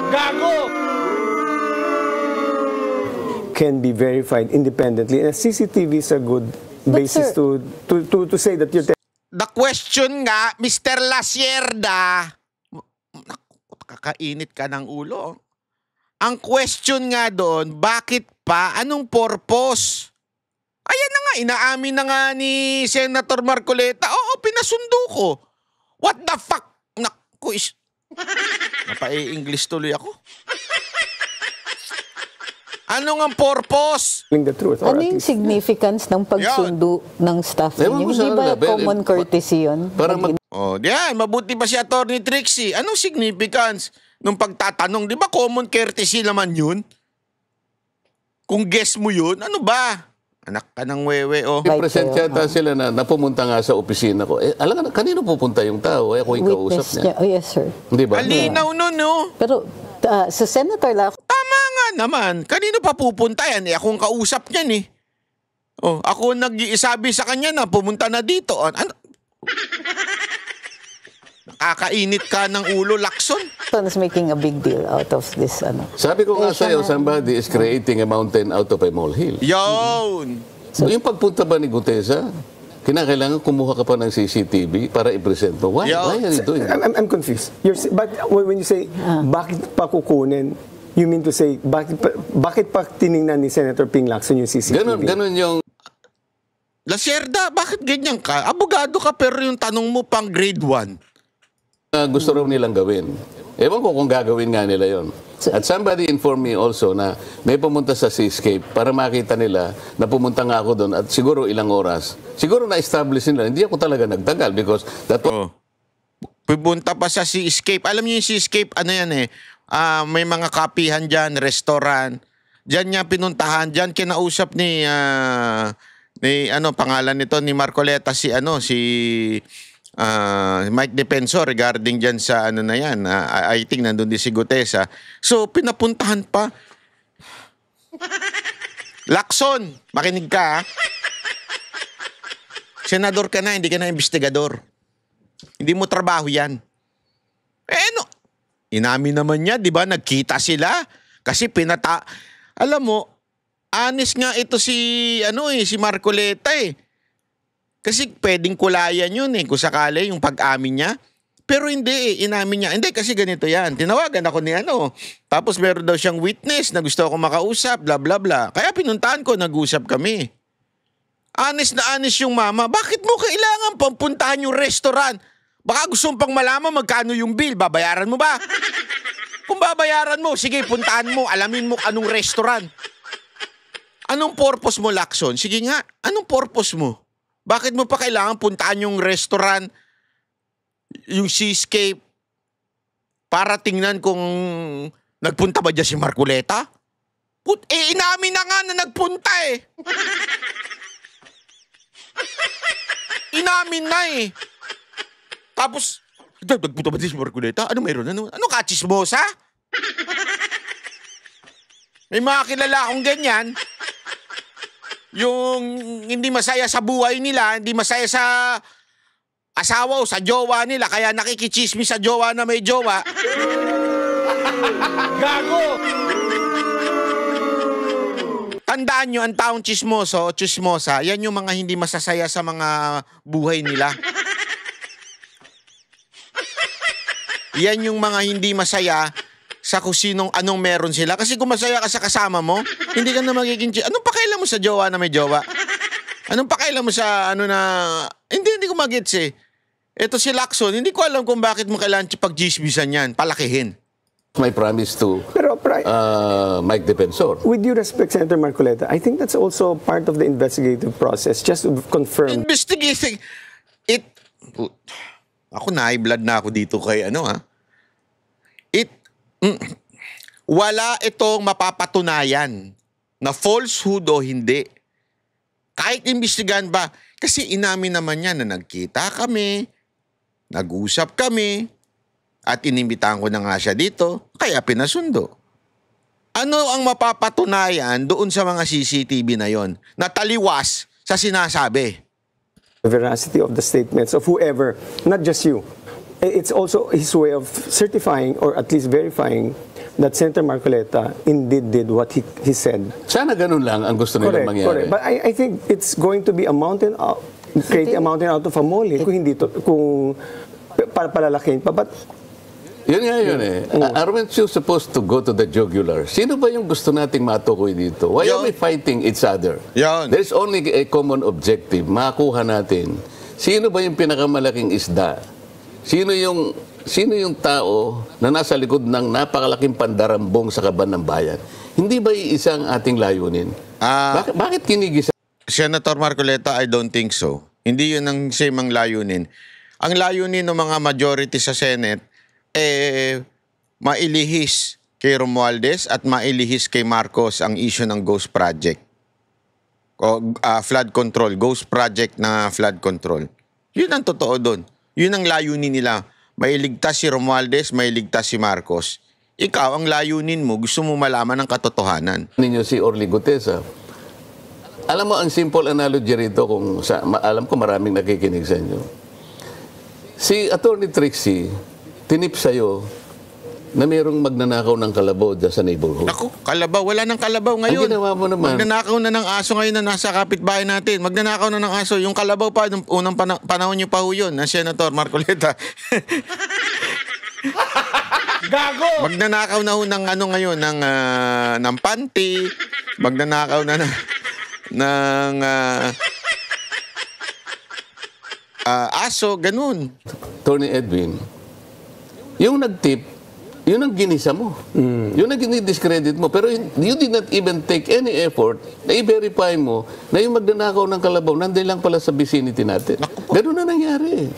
Gago! Can be verified independently. And CCTV is a good basis sir- to say that you're The question nga, Mr. Lasierda, kakainit ka ng ulo. Ang question nga doon, bakit pa? Anong purpose? Ayan na nga, inaamin na nga ni Senator Marcoleta. Oo, pinasundo ko. What the fuck? Naku, napa-English tuloy ako. Ano ang purpose? telling the truth. Or Ano at yung least- significance ng pagsundo ng staff Ewan ninyo? ko sa Hindi ba kanila, pero- common courtesy yun? Parang Oh, diyan, mabuti pa si Attorney Trixie. Anong significance nung pagtatanong? Di ba common courtesy naman yun? Kung guess mo yun, ano ba? Anak ka ng wewe, oh. present yata sila na pumunta nga sa opisina ko. Alam ka, kanino pupunta yung tao? Ako yung kausap Witness niya. niya. Oh, yes, sir. Di ba? Malinaw nun, no? Pero sa Senator Lacson, Tama nga naman. Kanino pa pupunta yan? Ako ang kausap niyan, eh. Oh, ako nag-isabi sa kanya na pumunta na dito. Ano? Nakakainit ka ng ulo, Lacson. is making a big deal out of this. Sabi ko nga sa'yo, somebody is creating a mountain out of a molehill. Yun. Yung pagpunta ba ni Gutesa, kinakailangan kumuha ka pa ng CCTV para i-present mo. Why are you doing that? I'm confused. But when you say, bakit pa kukunin, you mean to say, bakit pa tiningnan ni Senator Ping Lacson yung CCTV? Ganon yung Lasierda, bakit ganyan ka? Abogado ka pero yung tanong mo pang grade 1. gusto raw nilang gawin. Ewan ko kung gagawin nga nila yon. At somebody informed me also na may pumunta sa Seascape para makita nila na pumunta nga ako doon at siguro ilang oras. Siguro na-establish nila. Hindi ako talaga nagtagal because that was... Pupunta pa sa Seascape. Alam niyo yung Seascape, ano yan eh, may mga kapihan dyan, restaurant. Diyan niya pinuntahan, diyan kinausap ni ano pangalan nito ni Marcoleta si Mike Defensor regarding dyan sa ano na yan. I think nandun din si Gutesa. So pinapuntahan pa. Lacson, makinig ka ha? Senador ka na, hindi ka na investigador. Hindi mo trabaho yan. No. Inamin naman niya, di ba? Nagkita sila. Kasi alam mo, honest nga ito si Marcoleta eh. Kasi pwedeng kulayan yun eh, kung sakali yung pag-amin niya. Pero hindi eh, inamin niya. Hindi, kasi ganito yan. Tinawagan ako ni Tapos meron daw siyang witness na gusto ako makausap, bla bla bla. Kaya pinuntahan ko, nag-usap kami. Honest na honest yung mama. Bakit mo kailangan pampuntahan yung restaurant? Baka gusto mo pang malaman magkano yung bill. Babayaran mo ba? Kung babayaran mo, sige, puntahan mo. Alamin mo anong restaurant. Anong purpose mo, Lacson? Sige nga, anong purpose mo? Bakit mo pa kailangan puntahan yung restaurant, yung Seascape, para tingnan kung nagpunta ba dyan si Marcoleta? Inamin na nga na nagpunta eh. Inamin na eh. Tapos, nagpunta ba dyan si Marcoleta? Ano mayroon? Ano kachismosa? May mga kilala akong ganyan. Yung hindi masaya sa buhay nila, hindi masaya sa asawa o sa jowa nila, kaya nakikichismis sa jowa na may jowa. Gago! Tandaan nyo, ang taong chismoso o chismosa, yan yung mga hindi masasaya sa mga buhay nila. Yan yung mga hindi masaya sa kung sinong anong meron sila. Kasi kung masaya ka sa kasama mo, hindi ka na magiging... Anong pakailan mo sa jowa na may jowa? Anong pakailan mo sa ano na... Hindi ko magets eh. Ito si Lacson, hindi ko alam kung bakit mo kailangan pag-gismisan yan, palakihin. My promise to Pero, Mike Defensor. with due respect, Senator Marcoleta, I think that's also part of the investigative process, just to confirm. Investigating... Ako na, high blood na ako dito kay ano ha. Wala itong mapapatunayan na falsehood o hindi. Kahit imbestigahan ba, kasi inamin naman niya na nagkita kami, nag-usap kami, at inimbitahan ko na nga siya dito, kaya pinasundo. Ano ang mapapatunayan doon sa mga CCTV na yon na taliwas sa sinasabi? The veracity of the statements of whoever, not just you. It's also his way of certifying or at least verifying that Senator Marcoleta indeed did what he said. Sana ganun lang ang gusto nilang mangyari. Correct. But I think it's going to be a mountain out, creating a mountain out of a molehill kung hindi to, kung palalaking pa. But Yun nga yun eh. Aren't you supposed to go to the jugular? Sino ba yung gusto nating matukoy dito? Why are we fighting each other? Yun. There's only a common objective. Makuha natin. Sino ba yung pinakamalaking isda? Sino yung tao na nasa likod ng napakalaking pandarambong sa kaban ng bayan? Hindi ba iisang ating layunin? Bakit kinigisa? Senator Marcoleta, I don't think so. Hindi yun ang same ang layunin. Ang layunin ng mga majority sa Senate, mailihis kay Romualdez at mailihis kay Marcos ang issue ng Ghost Project. O flood control, Ghost Project na flood control. Yun ang totoo doon. Yun ang layunin nila. Mailigtas si Romualdez, mailigtas si Marcos. Ikaw, ang layunin mo, gusto mo malaman ang katotohanan. Ninyo si Orly Gutesa. Alam mo, ang simple analogy rito, alam ko maraming nakikinig sa inyo. Si Attorney Trixie, tinip sa'yo na mayroong magnanakaw ng kalabaw dyan sa neighborhood. Ako, kalabaw. Wala nang kalabaw ngayon. Ang ginawa mo naman. Magnanakaw na ng aso ngayon na nasa kapitbahay natin. Magnanakaw na ng aso. Yung kalabaw pa, nung unang panahon niyo pa ho yun, na Senator Marcoleta. gago! Magnanakaw na ho ng ano ngayon, ng panty. Magnanakaw na ng aso, ganun. Attorney Edwin, yung nag-tip, yun ang ginisa mo. Yun ang discredit mo. Pero you did not even take any effort na i-verify mo na yung magnanakaw ng kalabaw nandun lang pala sa vicinity natin. Ganun na nangyari.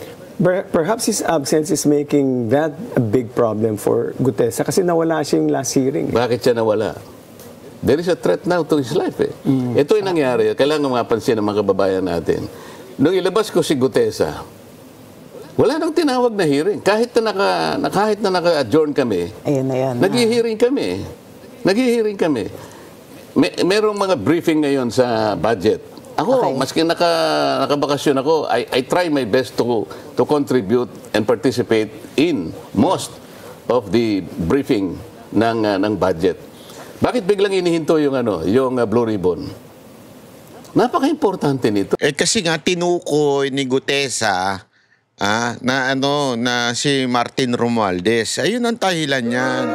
Perhaps his absence is making that a big problem for Gutesa kasi nawala siya yung last hearing. Bakit siya nawala? There is a threat now to his life eh. Ito yung nangyari. Kailangan mapansin ng mga kababayan natin. Nung ilabas ko si Gutesa, wala nang tinawag na hearing. Kahit na naka-adjourn kami, Ayun na yan. nag-hearing kami. Nag-hearing kami. Merong mga briefing ngayon sa budget. Ako, maski nakabakasyon ako, I try my best to contribute and participate in most of the briefing ng budget. Bakit biglang inihinto yung Blue Ribbon? Napaka-importante nito. Kasi nga tinukoy ni Gutesa na si Martin Romualdez. Ayun ang dahilan niyan.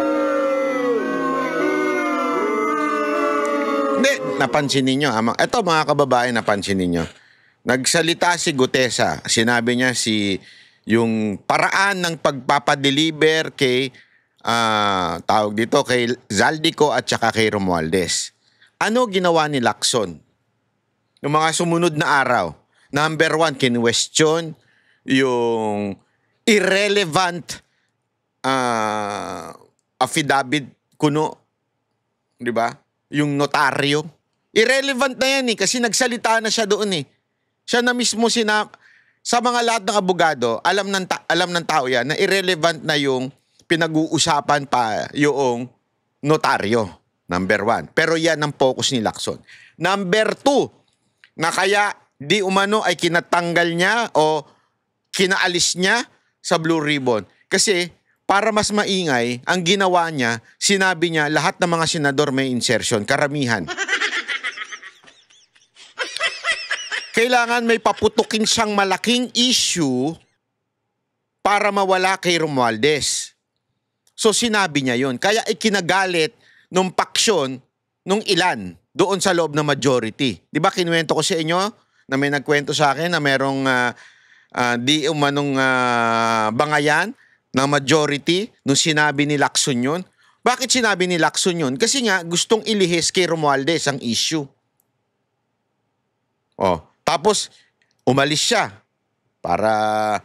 Hindi, napansin ninyo. Ito mga kababayan, napansin ninyo. Nagsalita si Gutesa. Sinabi niya yung paraan ng pagpapadeliver kay tawag dito kay Zaldico at saka kay Romualdez. Ano ginawa ni Lacson? Yung mga sumunod na araw. Number 1, kinwestiyon yung irrelevant affidavit kuno, di ba? Yung notaryo. Irrelevant na yan kasi nagsalita na siya doon Siya na mismo sa mga lahat ng abogado, alam ng tao yan na irrelevant na yung pinag-uusapan pa yung notaryo. Number 1. Pero yan ang focus ni Lacson. Number 2, na kaya di umano ay kinatanggal niya o kinaalis niya sa Blue Ribbon. Kasi para mas maingay, ang ginawa niya, sinabi niya lahat ng mga senador may insertion, karamihan. Kailangan may paputukin siyang malaking issue para mawala kay Romualdez. So sinabi niya yun. Kaya ikinagalit nung paksyon nung ilan doon sa loob ng majority. Di ba kinuwento ko sa inyo na may nagkwento sa akin na merong di umanong bangayan ng majority nung sinabi ni Lacson yun? Bakit sinabi ni Lacson yun? Kasi nga gustong ilihis kay Romualdez ang issue. Tapos umalis siya para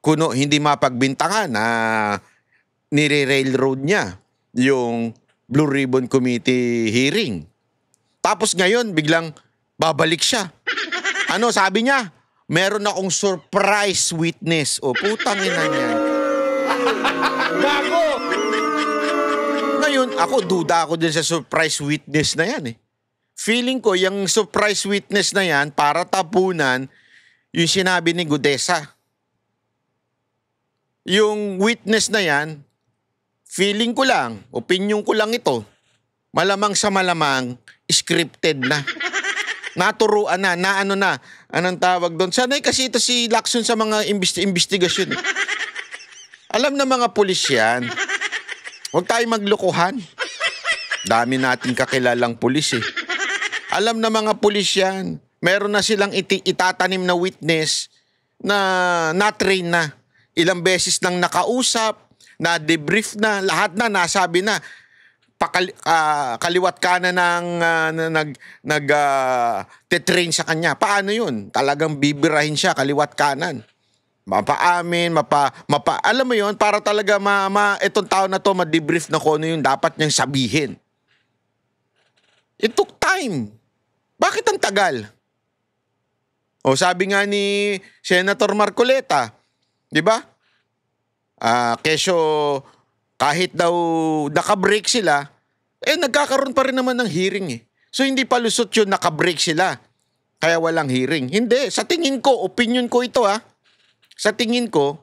kuno hindi mapagbintangan na nire-railroad niya yung Blue Ribbon Committee hearing. Tapos ngayon biglang babalik siya. Ano sabi niya? Meron akong surprise witness. Putang ina niya. Gago! Ngayon, duda ako din sa surprise witness na yan eh. Feeling ko, yung surprise witness na yan, para tapunan yung sinabi ni Gutesa. Yung witness na yan, feeling ko lang, opinion ko lang ito, malamang sa malamang, scripted na. Naturuan na, anong tawag doon? Sanay kasi ito si Lacson sa mga investigasyon. Alam na mga pulis yan. Huwag tayong maglukuhan. Dami nating kakilalang pulis eh. Alam na mga pulis yan. Meron na silang itatanim na witness na na-train na. Ilang beses nang nakausap, na-debrief na, lahat na, nasabi na. Kaliwat kanan nag-train sa kanya. Paano yun? Talagang bibirahin siya, kaliwat kanan. Mapaamin, alam mo yun, para talaga itong tao na to ma-debrief na kung ano yung dapat niyang sabihin. It took time. Bakit ang tagal? Sabi nga ni Senator Marcoleta, di ba? Kesyo, kahit daw nakabreak sila, nagkakaroon pa rin naman ng hearing eh. So hindi pa lusot yun, nakabreak sila. Kaya walang hearing. Hindi, sa tingin ko, opinion ko ito sa tingin ko,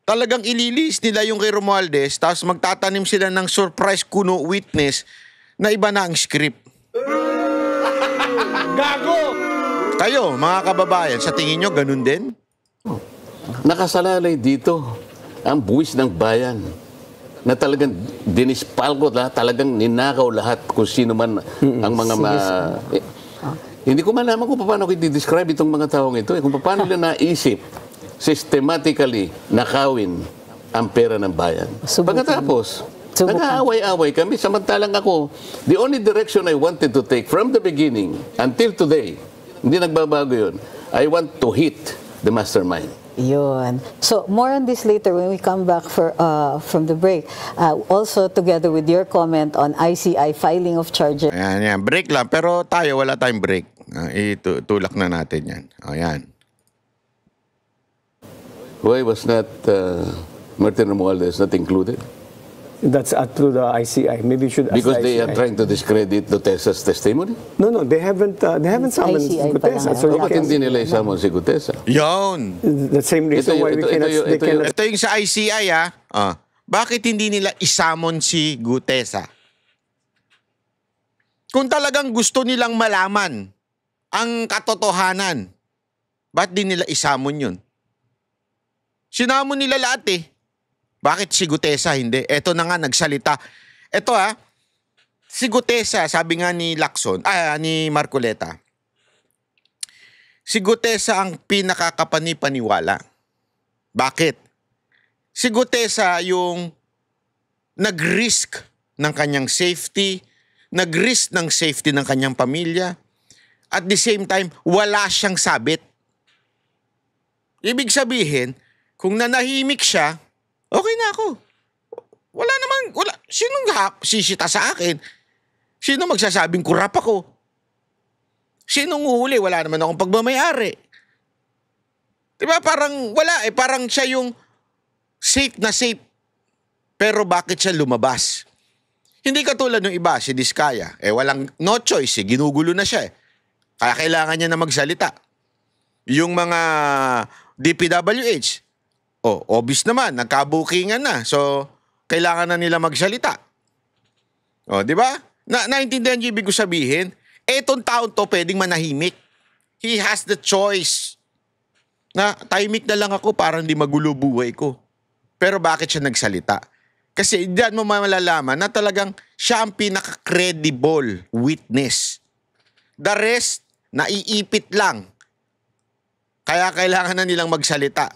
talagang ililis nila yung kay Romualdez, tapos magtatanim sila ng surprise kuno witness na iba na ang script. Gago! Kayo, mga kababayan, sa tingin nyo, ganun din? Nakasalalay dito ang buwis ng bayan na talagang dinispalgo lahat, talagang ninakaw lahat kung sino man ang mga hindi ko malaman kung paano ko i-describe itong mga taong ito. Kung paano nila naisip systematically nakawin ang pera ng bayan. Pagkatapos, nag-aaway-away kami. Samantalang ako, the only direction I wanted to take from the beginning until today, hindi nagbabago yun. I want to hit the mastermind. Yun. So, more on this later when we come back from the break. Also, together with your comment on ICI filing of charges. Ayan. Break lang. Pero tayo, wala tayong break. Itulak na natin yan. Ayan. Why was not Martin Romualdez not included? That's through the ICI. Maybe you should ask Because they ICI. are trying to discredit Gutesa's testimony? No, they haven't summoned ICI pa Gutesa. lang. So Bakit hindi nila isamon si Gutesa? Yun. the same reason why we cannot... Ito yung sa ICI bakit hindi nila isamon si Gutesa? Kung talagang gusto nilang malaman ang katotohanan, ba't di nila isamon yun? Sinamon nila lahat eh. Bakit si Gutesa hindi? Eto na nga, nagsalita. Eto si Gutesa, sabi nga ni Lacson, ni Marcoleta, si Gutesa ang pinakakapanipaniwala. Bakit? Si Gutesa yung nag-risk ng kanyang safety, nag-risk ng safety ng kanyang pamilya, at the same time, wala siyang sabit. Ibig sabihin, kung nanahimik siya, okay na ako. Wala. Sinong sisita sa akin? Sino magsasabing kurap ako? Sinong uhuli? Wala naman akong pagmamayari. Diba parang wala parang siya yung safe na safe. Pero bakit siya lumabas? Hindi katulad ng iba, si Diskaya. Walang no choice, ginugulo na siya Kaya kailangan niya na magsalita. Yung mga DPWH, obvious naman, nagkabukingan na. So, kailangan na nila magsalita. Di ba? Naintindihan niyo ibig ko sabihin? Etong taon to pwedeng manahimik. He has the choice. Na tahimik na lang ako para hindi magulo buhay ko. Pero bakit siya nagsalita? Kasi diyan mo malalaman na talagang siya ang pinaka-credible witness. The rest, naiipit lang. Kaya kailangan na nilang magsalita.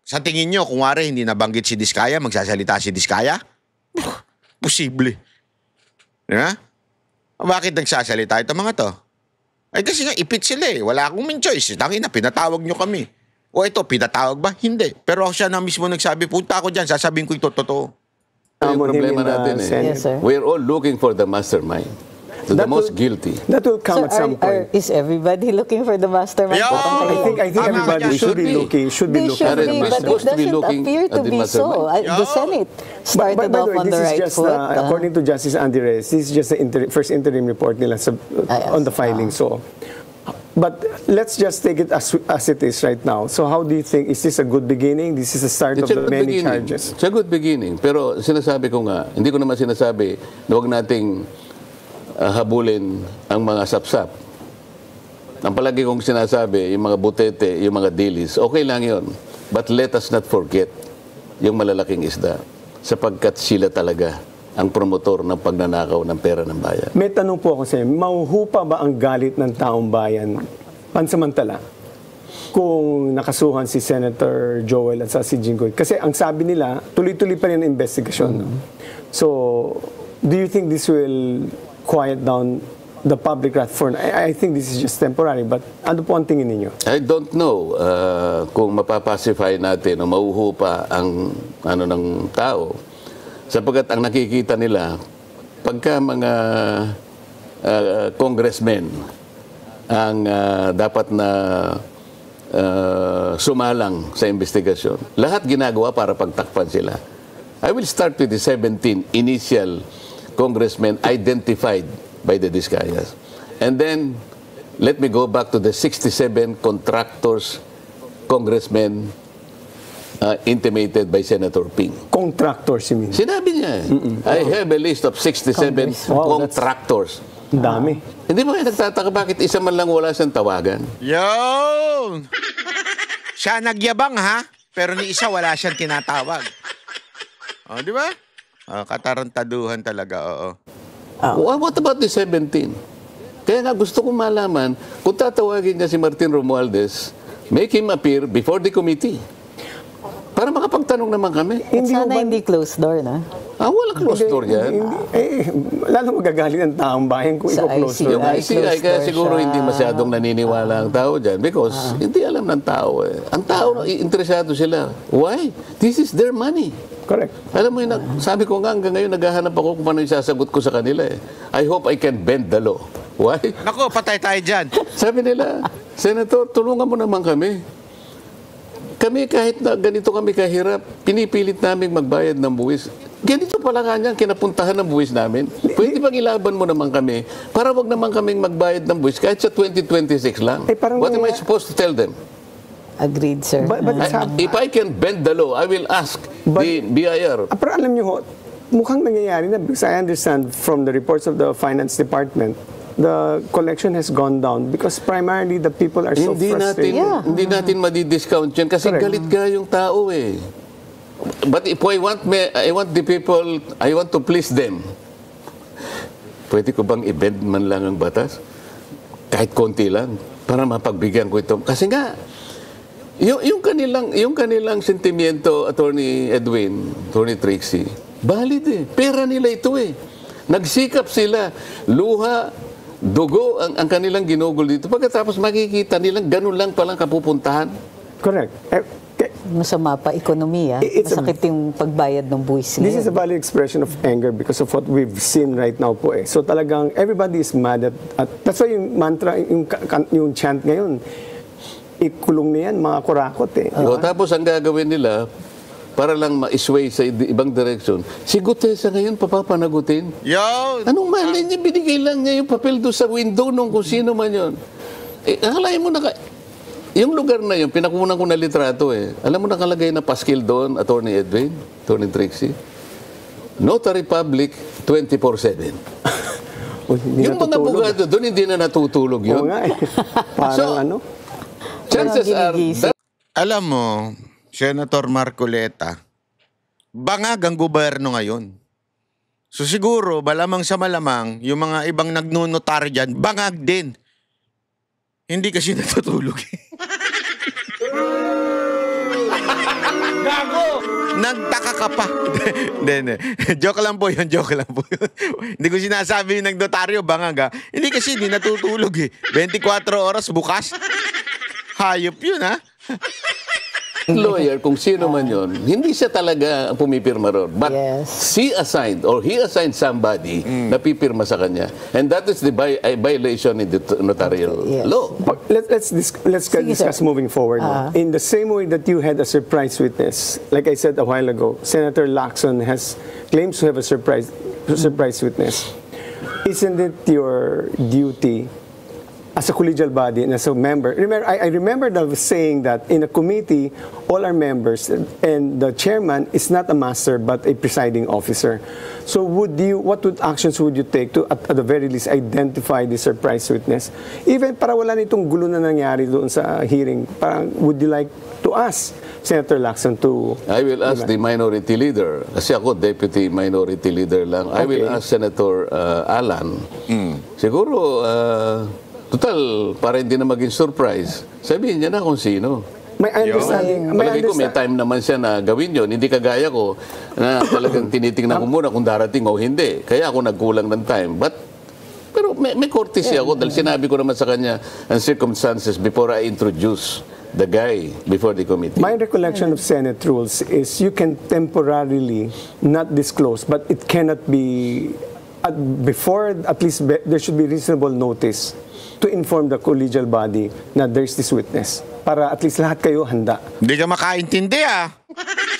Sa tingin nyo, kung wari hindi nabanggit si Diskaya, magsasalita si Diskaya? Posible. Diba? Bakit nagsasalita ito mga to? Ay kasi nga, ipit sila eh. Wala akong min choice. Tangin na, pinatawag nyo kami. O ito, pinatawag ba? Hindi. Pero ako siya na mismo nagsabi, punta ako dyan, sasabihin ko ito totoo. Yung problema him in the natin Senate. Yes, sir. We're all looking for the mastermind, the most guilty. That will come at some point. Is everybody looking for the mastermind? Yeah. I think Tama ka everybody dyan. should be Should be. looking. Should be They looking. should Are be, we but it supposed to be doesn't looking appear at to the be so. mastermind? The Senate started By the off way, on the this is right just foot. according to Justice Andy Reyes, this is just the first interim report nila Yes. on the filing. So, but let's just take it as it is right now. So, how do you think? Is this a good beginning? This is the start It's of a the good many beginning. charges. It's a good beginning. Pero sinasabi ko nga, hindi ko naman sinasabi na huwag nating habulin ang mga sapsap. Ang palagi kong sinasabi, yung mga butete, yung mga dilis, okay lang yon. But let us not forget yung malalaking isda sapagkat sila talaga ang promotor ng pagnanakaw ng pera ng bayan. May tanong po ako sa inyo, mauhupa ba ang galit ng taong bayan pansamantala kung nakasuhan si Senator Joel at si Jinggoy? Kasi ang sabi nila, tuloy-tuloy pa rin ang investigasyon. No? So, do you think this will quiet down the public wrath for... I think this is just temporary, but ano po ang tingin ninyo? I don't know kung mapapacify natin o mauhupa ang ano ng tao. Sapagkat ang nakikita nila, pagka mga congressmen ang dapat na sumalang sa investigasyon, lahat ginagawa para pagtakpan sila. I will start with the 17 initial congressmen identified by the Discayas. And then, let me go back to the 67 contractors, congressmen, intimated by Senator Ping. Contractors, you mean? Sinabi niya, I have a list of 67 Wow, that's- contractors. Ang dami. Hindi ba kayo nagtataka bakit isa man lang wala siyang tawagan? Yun! Siya nagyabang ha, pero ni isa wala siyang tinatawag. O, di ba? Katarantaduhan talaga, oo. What about the 17? Kaya nga gusto kong malaman, kung tatawagin niya si Martin Romualdez, make him appear before the committee. Para makapagtanong naman kami. At sana hindi closed door na. Wala closed door yan. Lalo magagaling ang taong bayan kung Sa i-close ICI. door. Yung ICI, kaya siguro hindi masyadong naniniwala ang tao dyan because hindi alam ng tao eh. Ang tao, interesado sila. Why? This is their money. Correct. Alam mo yun, sabi ko nga hanggang ngayon, naghahanap ako kung paano yung sasagot ko sa kanila eh. I hope I can bend the law. Why? Nako, patay tayo dyan. Sabi nila, Senator, tulungan mo naman kami. Kami kahit na ganito kami kahirap, pinipilit namin magbayad ng buwis. Ganito pala kanya kinapuntahan ng buwis namin. Pwede bang ilaban mo naman kami para wag naman kaming magbayad ng buwis kahit sa 2026 lang? Parang What am I supposed to tell them? Agreed, sir. But it's If I can bend the law, I will ask the BIR. Pero alam niyo ho, mukhang nangyayari na because I understand from the reports of the Finance Department, the collection has gone down because primarily the people are so frustrated. Hindi natin madi-discount yan kasi Correct. galit ka yung tao eh. But if I want the people, I want to please them. Pwede ko bang i-bend man lang ang batas? Kahit konti lang para mapagbigyan ko ito. Kasi nga, yung kanilang sentimiento, Attorney Edwin, Attorney Trixie, valid eh. Pera nila ito eh. Nagsikap sila. Luha, dugo ang kanilang ginugol dito. Pagkatapos makikita nilang ganun lang palang kapupuntahan. Correct. Masama pa ekonomiya. It's a- Masakit yung pagbayad ng buwis This is a ngayon. valid expression of anger because of what we've seen right now po eh. So talagang everybody is mad at that's why yung mantra, yung chant ngayon, ikulong na yan, mga kurakot eh. O, tapos ang gagawin nila, para lang ma-sway sa ibang direksyon, si Gutesa ngayon papapanagutin. Yun! Anong mali niya? Binigay lang niya yung papel doon sa window nung kung sino man yun. Akalain mo na yung lugar na yun, pinakunan ko na litrato eh. Alam mo nakalagay na paskil doon, Attorney Edwin, Attorney Trixie? Notary Public 24/7. Yung mga bugado doon, hindi na natutulog Oo yun. nga eh. Parang So, ano? Chances are, ginigising. Alam mo, Senator Marcoleta, bangag ang gobyerno ngayon. So siguro, malamang sa malamang, yung mga ibang nagnunotar dyan, bangag din. Hindi kasi natutulog. Gago! Nagtaka ka pa. Hindi. Joke lang po yun, joke lang po yun. Hindi ko sinasabi yung nagnotaryo, bangag ha. Hindi kasi, hindi natutulog eh. 24 oras bukas. Hayop yun ha. Lawyer, kung sino man yun, hindi siya talaga pumipirma ron. But Yes. he assigned somebody na pipirma sa kanya. And that is the violation in the notarial Yes. law. But let's discuss sir. moving forward. In the same way that you had a surprise witness, like I said a while ago, Senator Lacson claims to have a surprise witness. Isn't it your duty as a collegial body and as a member? I remember saying that in a committee, all our members and the chairman is not a master but a presiding officer. So what actions would you take to, at the very least, identify the surprise witness? Even para wala nitong gulo na nangyari doon sa hearing, parang would you like to ask Senator Lacson to... I will ask the minority leader. Kasi ako, deputy minority leader lang. I will ask Senator Alan. Siguro, total, para hindi na maging surprise, sabihin niya na kung sino. May understanding. Palagi ko may time naman siya na gawin yun. Hindi kagaya ko na talagang tinitingnan ko muna kung darating o hindi. Kaya ako nagkulang ng time. Pero may courtesy ako dahil sinabi ko naman sa kanya ang circumstances before I introduce the guy before the committee. My recollection of Senate rules is you can temporarily not disclose, but it cannot be before, at least there should be reasonable notice to inform the collegial body na there's this witness. Para at least lahat kayo handa. Hindi ka makaintindi ah.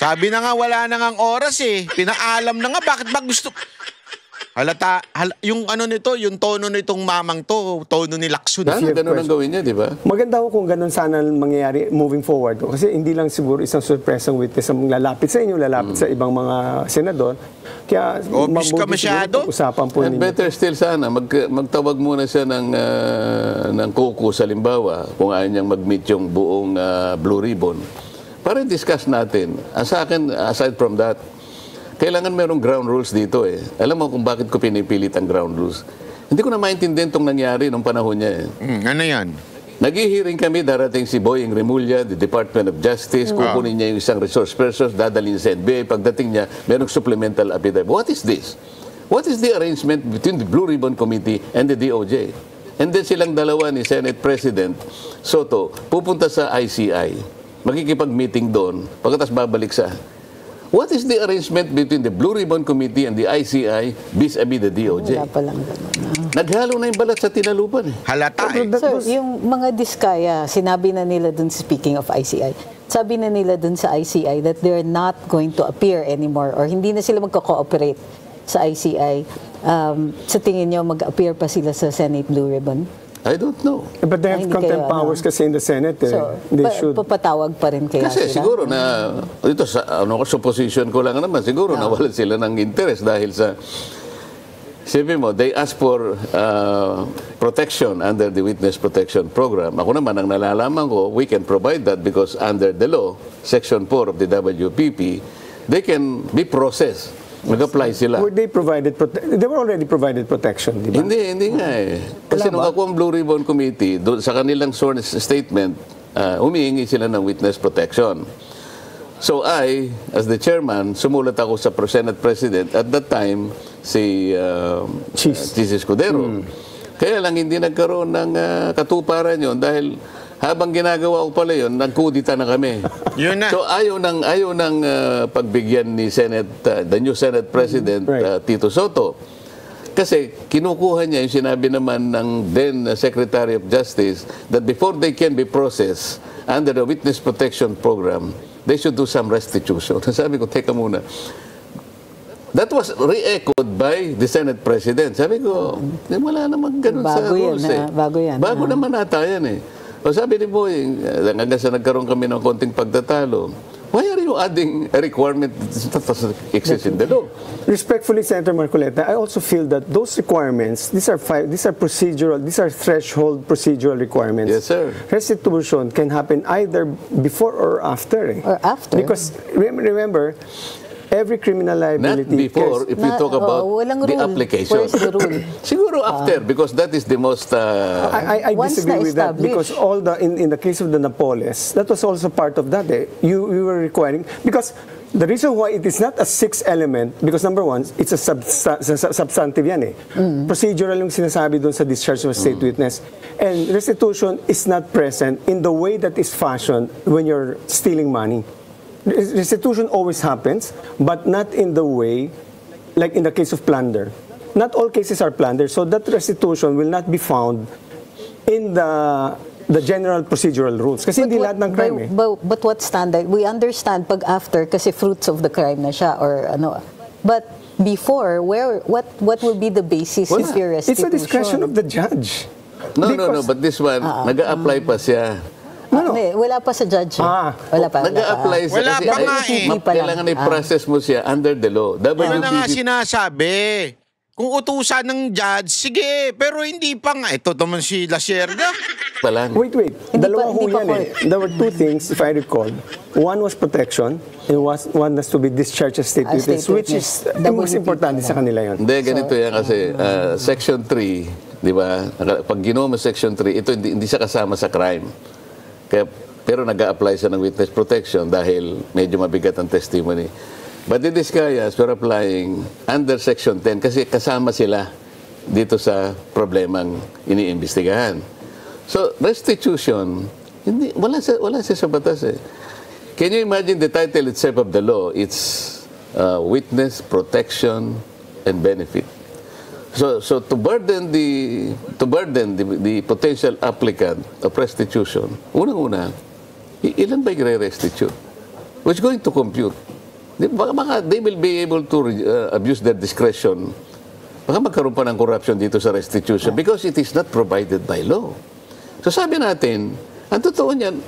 Sabi na nga, wala na ngang oras eh. Pinaalam na nga, bakit ba gusto... yung ano nito, yung tono nitong mamang to, tono ni Lacson. Sana ganun ang gawin niya, di ba? Maganda ko kung ganun sana mangyayari moving forward. Kasi hindi lang siguro isang surpresang witness ang lalapit sa inyo, lalapit sa ibang mga senador. Kaya Obvious ka masyado. Usapan po And ninyo. better still sana, magtawag muna siya ng caucus, halimbawa, kung ayaw niyang mag-meet yung buong Blue Ribbon. Para discuss natin. Sa akin, aside from that, kailangan merong ground rules dito eh. Alam mo kung bakit ko pinipilit ang ground rules? Hindi ko na maintindihan itong nangyari nung panahon niya eh. Ano yan? Nag-hearing kami, darating si Boying Remulla, the Department of Justice, kukunin niya yung isang resource person, dadalhin sa NBI, pagdating niya, merong supplemental affidavit. What is this? What is the arrangement between the Blue Ribbon Committee and the DOJ? And then silang dalawa ni Senate President Soto, pupunta sa ICI, makikipag-meeting doon, pagkatapos babalik sa... What is the arrangement between the Blue Ribbon Committee and the ICI vis-a-vis the DOJ? Wala pa lang ganun. Naghalo na yung balat sa tinalupan eh. Halata eh. Sir, yung mga diskaya, sinabi na nila dun, speaking of ICI, sabi na nila dun sa ICI that they're not going to appear anymore or hindi na sila magko-cooperate sa ICI. Sa tingin nyo, mag-appear pa sila sa Senate Blue Ribbon? I don't know. But they have Hindi contempt kayo, powers kasi in the Senate. So, They should. papatawag pa rin kaya Kasi sila? siguro na, ito sa supposition ko lang naman, siguro nawalan sila ng interest dahil sa, sabi mo, they ask for protection under the Witness Protection Program. Ako naman, ang nalalaman ko, we can provide that because under the law, Section 4 of the WPP, they can be processed. Mag-apply sila. Were they provided they were already provided protection, di ba? Hindi nga eh. Kasi nung ako ang Blue Ribbon Committee, sa kanilang sworn statement, humihingi sila ng witness protection. So I, as the chairman, sumulat ako sa Senate President. At that time, si Cheese Escudero. Kaya lang hindi nagkaroon ng katuparan yon dahil habang ginagawa ko pala yun, nagkudita na kami. Yun na. So ayaw ng pagbigyan ni the new Senate President, Tito Soto. Kasi kinukuha niya yung sinabi naman ng then Secretary of Justice that before they can be processed under the Witness Protection Program, they should do some restitution. Sabi ko, teka muna. That was re-echoed by the Senate President. Sabi ko, wala namang ganun sa rules eh. Bago yan. Bago naman ata yan eh. O sabi ni Boying, hanggang sa nagkaroon kami ng konting pagtatalo, why are you adding a requirement that exists in the law? Respectfully, Senator Marcoleta, I also feel that those requirements, these are procedural, these are threshold procedural requirements. Yes, sir. Restitution can happen either before or after. Or after. Because remember, every criminal Not liability before, if you talk about walang the rule. application. Where's the rule? Siguro after, because that is the most... I Once disagree with that na-establish. because all the in the case of the Napoles, that was also part of that. You were requiring, because the reason why it is not a sixth element, because number one, it's a substantive yan eh. Procedural yung sinasabi doon sa discharge of a state witness. And restitution is not present in the way that is fashioned when you're stealing money. Restitution always happens, but not in the way, like in the case of plunder. Not all cases are plunder, so that restitution will not be found in the general procedural rules. Kasi hindi lahat ng crime eh. But what standard? We understand pag after kasi fruits of the crime na siya or ano. But before, what will be the basis if your It's restitution? a discretion of the judge. No, Because- but this one, nag-a-apply pa siya. Hindi, wala pa sa judge. Wala pa. Nag-a-apply siya Wala kasi pa nga eh. kailangan i-process mo siya under the law. Ano na nga WPP sinasabi? Kung utusan ng judge, sige, pero hindi pa nga. Ito naman si Lacerda. pa lang. Wait. Hindi Dalawa pa- ho hindi pa yan eh. There were two things, if I recall. One was protection, and one has to be discharged as state witness, state which is witness. yung mas WPP importante sa kanila yun. Hindi, ganito yan kasi Section 3, di ba? Pag ginawa mo Section 3, ito hindi siya kasama sa crime. Pero nag-a-apply siya ng witness protection dahil medyo mabigat ang testimony. But in this case, we're applying under Section 10 kasi kasama sila dito sa problemang iniimbestigahan. So, restitution, wala siya sa batas eh. Can you imagine the title itself of the law? It's witness protection and benefit. So to burden the potential applicant of restitution, unang-una, ilan ba i-restitute? Who's going to compute? Baka they will be able to abuse their discretion. Baka magkaroon pa ng corruption dito sa restitution because it is not provided by law. So sabi natin, ang totoo niyan,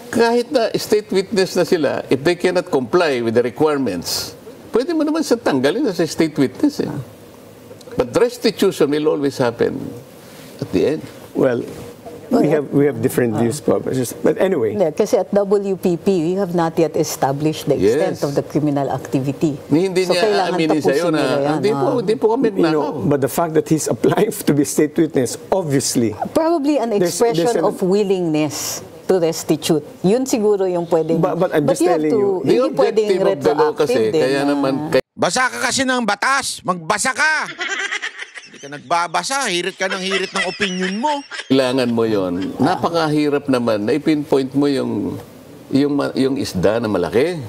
kahit na state witness na sila, if they cannot comply with the requirements, pwede mo naman sa tanggalin na sa state witness eh. But restitution will always happen at the end. Well, we have different views, but anyway. Hindi, kasi at WPP, we have not yet established the extent Yes. of the criminal activity. Hindi So, niya kailangan aaminin sa'yo tapusin na nila yan, hindi po kami You know, nakaw. but the fact that he's applying to be state witness, obviously, Probably an There's expression an- of willingness to restitute. Yun siguro yung pwedeng... But I'm just you have telling you, The hindi pwedeng objective of the law kasi, retroactive din. kaya naman, Basa ka kasi ng batas. Magbasa ka. Hindi ka nagbabasa. Hirit ka ng hirit ng opinion mo. kailangan mo yon. Napakahirap naman na i-pinpoint mo yung isda na malaki.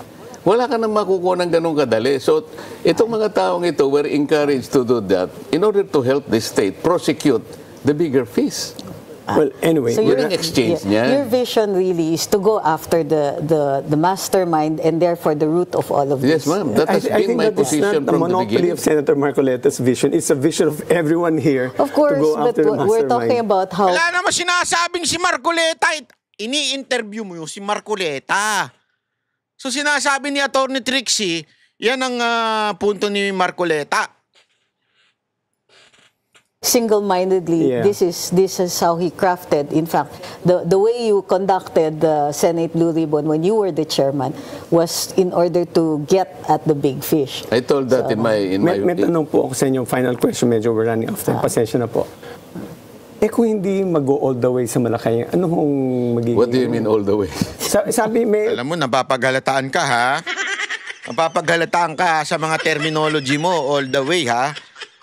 Wala ka nang makukuha ng ganun kadali. So, itong mga taong ito were encouraged to do that in order to help the state prosecute the bigger fish. well, anyway, So Yun ang exchange niya. Your vision really is to go after the mastermind and therefore the root of all of Yes, this. ma'am. That has I been think my that is not position the from the monopoly beginning. of Senator Marcoleta's vision. It's a vision of everyone here Of to course, go but after the we're talking mastermind. about how... Wala naman sinasabing si Marcoleta. Ini-interview mo yung si Marcoleta. So sinasabi ni Atty. Trixie, yan ang punto ni Marcoleta. Single-mindedly, Yeah. this is how he crafted. In fact, the way you conducted the Senate Blue Ribbon when you were the chairman was in order to get at the big fish. I told that in my... May tanong po ako sa inyong final question. Medyo we're running off time. Pasensya na po. Kung hindi mag-go all the way sa Malacanang, ano hong magiging... What do you mean all the way? Sabi, may... Alam mo, napapagalataan ka ha. Napapagalataan ka sa mga terminology mo all the way ha.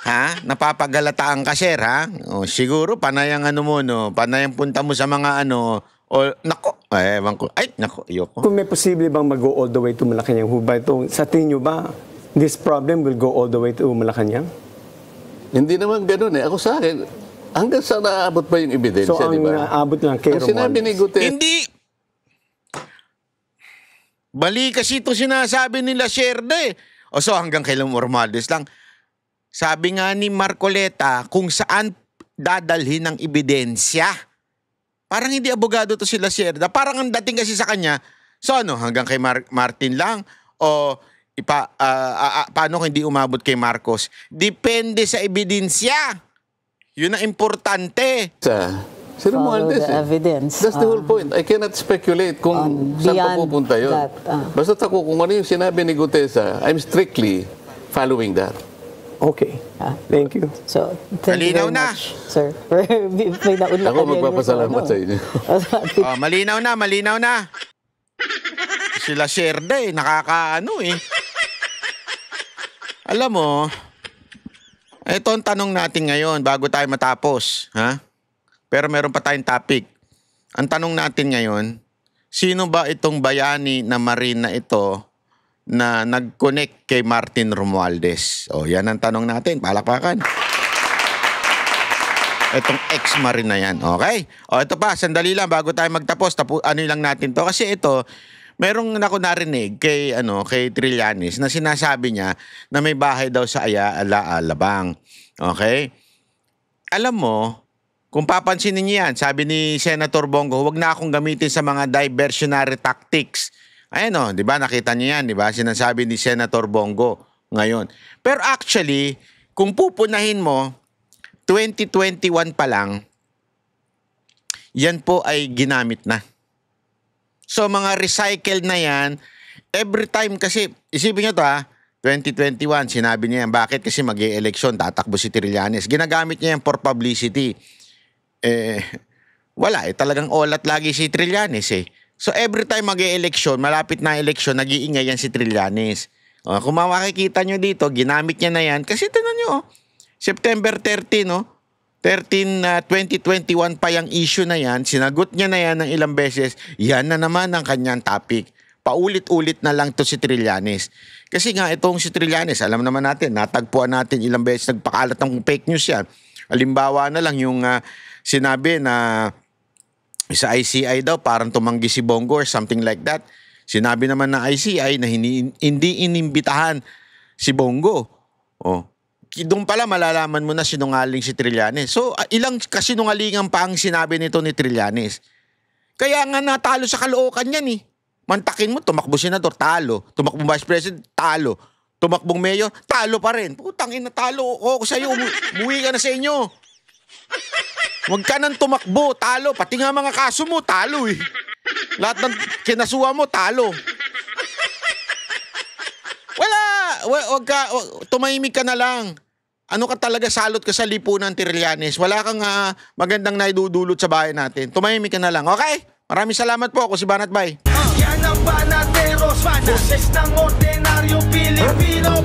Ha? Napapagalataan ka, sir, ha? O, siguro, panay ang ano mo, no? Panay ang punta mo sa mga ano... O, nako, ewan ko. Ay, nako, ayoko. Kung may posible bang mag-go all the way to Malacanang, sa tingin nyo ba, this problem will go all the way to Malacanang? Hindi naman ganun eh. Ako sa akin, hanggang sa naabot pa yung ebidensya, So, di ang ba? naabot lang kay Ang sinabi ni Romualdez. Gutierrez, Hindi. Bali kasi ito sinasabi nila Sherda eh. O so hanggang kay Romualdez lang. Sabi nga ni Marcoleta kung saan dadalhin ng ebidensya. Parang hindi abogado to sila Sherda. Parang ang dating kasi sa kanya, so ano, hanggang kay Martin lang? O paano kung hindi umabot kay Marcos? Depende sa ebidensya. Yun ang importante. Si Romualdez, the evidence. That's the whole point. I cannot speculate kung saan pa beyond pupunta yun. that, Basta ako, kung ano yung sinabi ni Gutesa, I'm strictly following that. Okay. Thank you. So, thank you Malinaw very na. much, sir. May naunlakan Ako yan magpapasalamat yung sa inyo. Oh, malinaw na, malinaw na. Sila Sherda nakakaano eh. Alam mo, ito ang tanong natin ngayon bago tayo matapos, ha? Pero meron pa tayong topic. Ang tanong natin ngayon, sino ba itong bayani na Marine na ito na nag-connect kay Martin Romualdez? O, yan ang tanong natin. Palakpakan. Itong ex-Marine na yan. Okay? O, ito pa, sandali lang bago tayo magtapos. Ano lang natin to? Kasi ito, merong ako narinig kay Trillanes na sinasabi niya na may bahay daw sa Alabang. Okay? Alam mo, kung papansinin niyo yan, sabi ni Senator Bongo, huwag na akong gamitin sa mga diversionary tactics. Ayan di ba? Nakita niyo yan, di ba? Sinasabi ni Senator Bongo ngayon. Pero actually, kung pupunahin mo, 2021 pa lang, yan po ay ginamit na. So mga recycled na yan, every time kasi, isipin nyo to 2021, sinabi niya yan. Bakit? Kasi mag-e-election, tatakbo si Trillanes. Ginagamit niya yan for publicity. Wala talagang olat lagi si Trillanes So every time mag-e-election, malapit na election, nag-iingay yan si Trillanes. Kung makikita nyo dito, ginamit niya na yan. Kasi tinan nyo, September 13, 2021 pa yung issue na yan, sinagot niya na yan ng ilang beses, yan na naman ang kanyang topic. Paulit-ulit na lang to si Trillanes. Kasi nga itong si Trillanes, alam naman natin, natagpuan natin ilang beses, nagpakalat ng fake news yan. Halimbawa na lang yung sinabi na sa ICI daw, parang tumanggi si Bongo or something like that. Sinabi naman ng ICI na hindi inimbitahan si Bongo. Doon pala malalaman mo na sinungaling si Trillanes. So, ilang kasinungalingan pa ang sinabi nito ni Trillanes. Kaya nga natalo sa Caloocan yan Mantakin mo, tumakbo senador, talo. Tumakbong vice president, talo. Tumakbong mayor, talo pa rin. Putang ina, talo ako sa'yo. Umuwi ka na sa inyo. Huwag ka nang tumakbo, talo. Pati nga mga kaso mo, talo Lahat ng kinasuha mo, talo. Huwag ka, tumahimik ka na lang. Ano ka talaga, salot ka sa lipunan, Trillanes. Wala kang magandang naidudulot sa bahay natin. Tumahimik ka na lang, okay? Maraming salamat po. Ako si Banat Bay. Yan ang Banateros, boses ng ordinaryo Pilipino.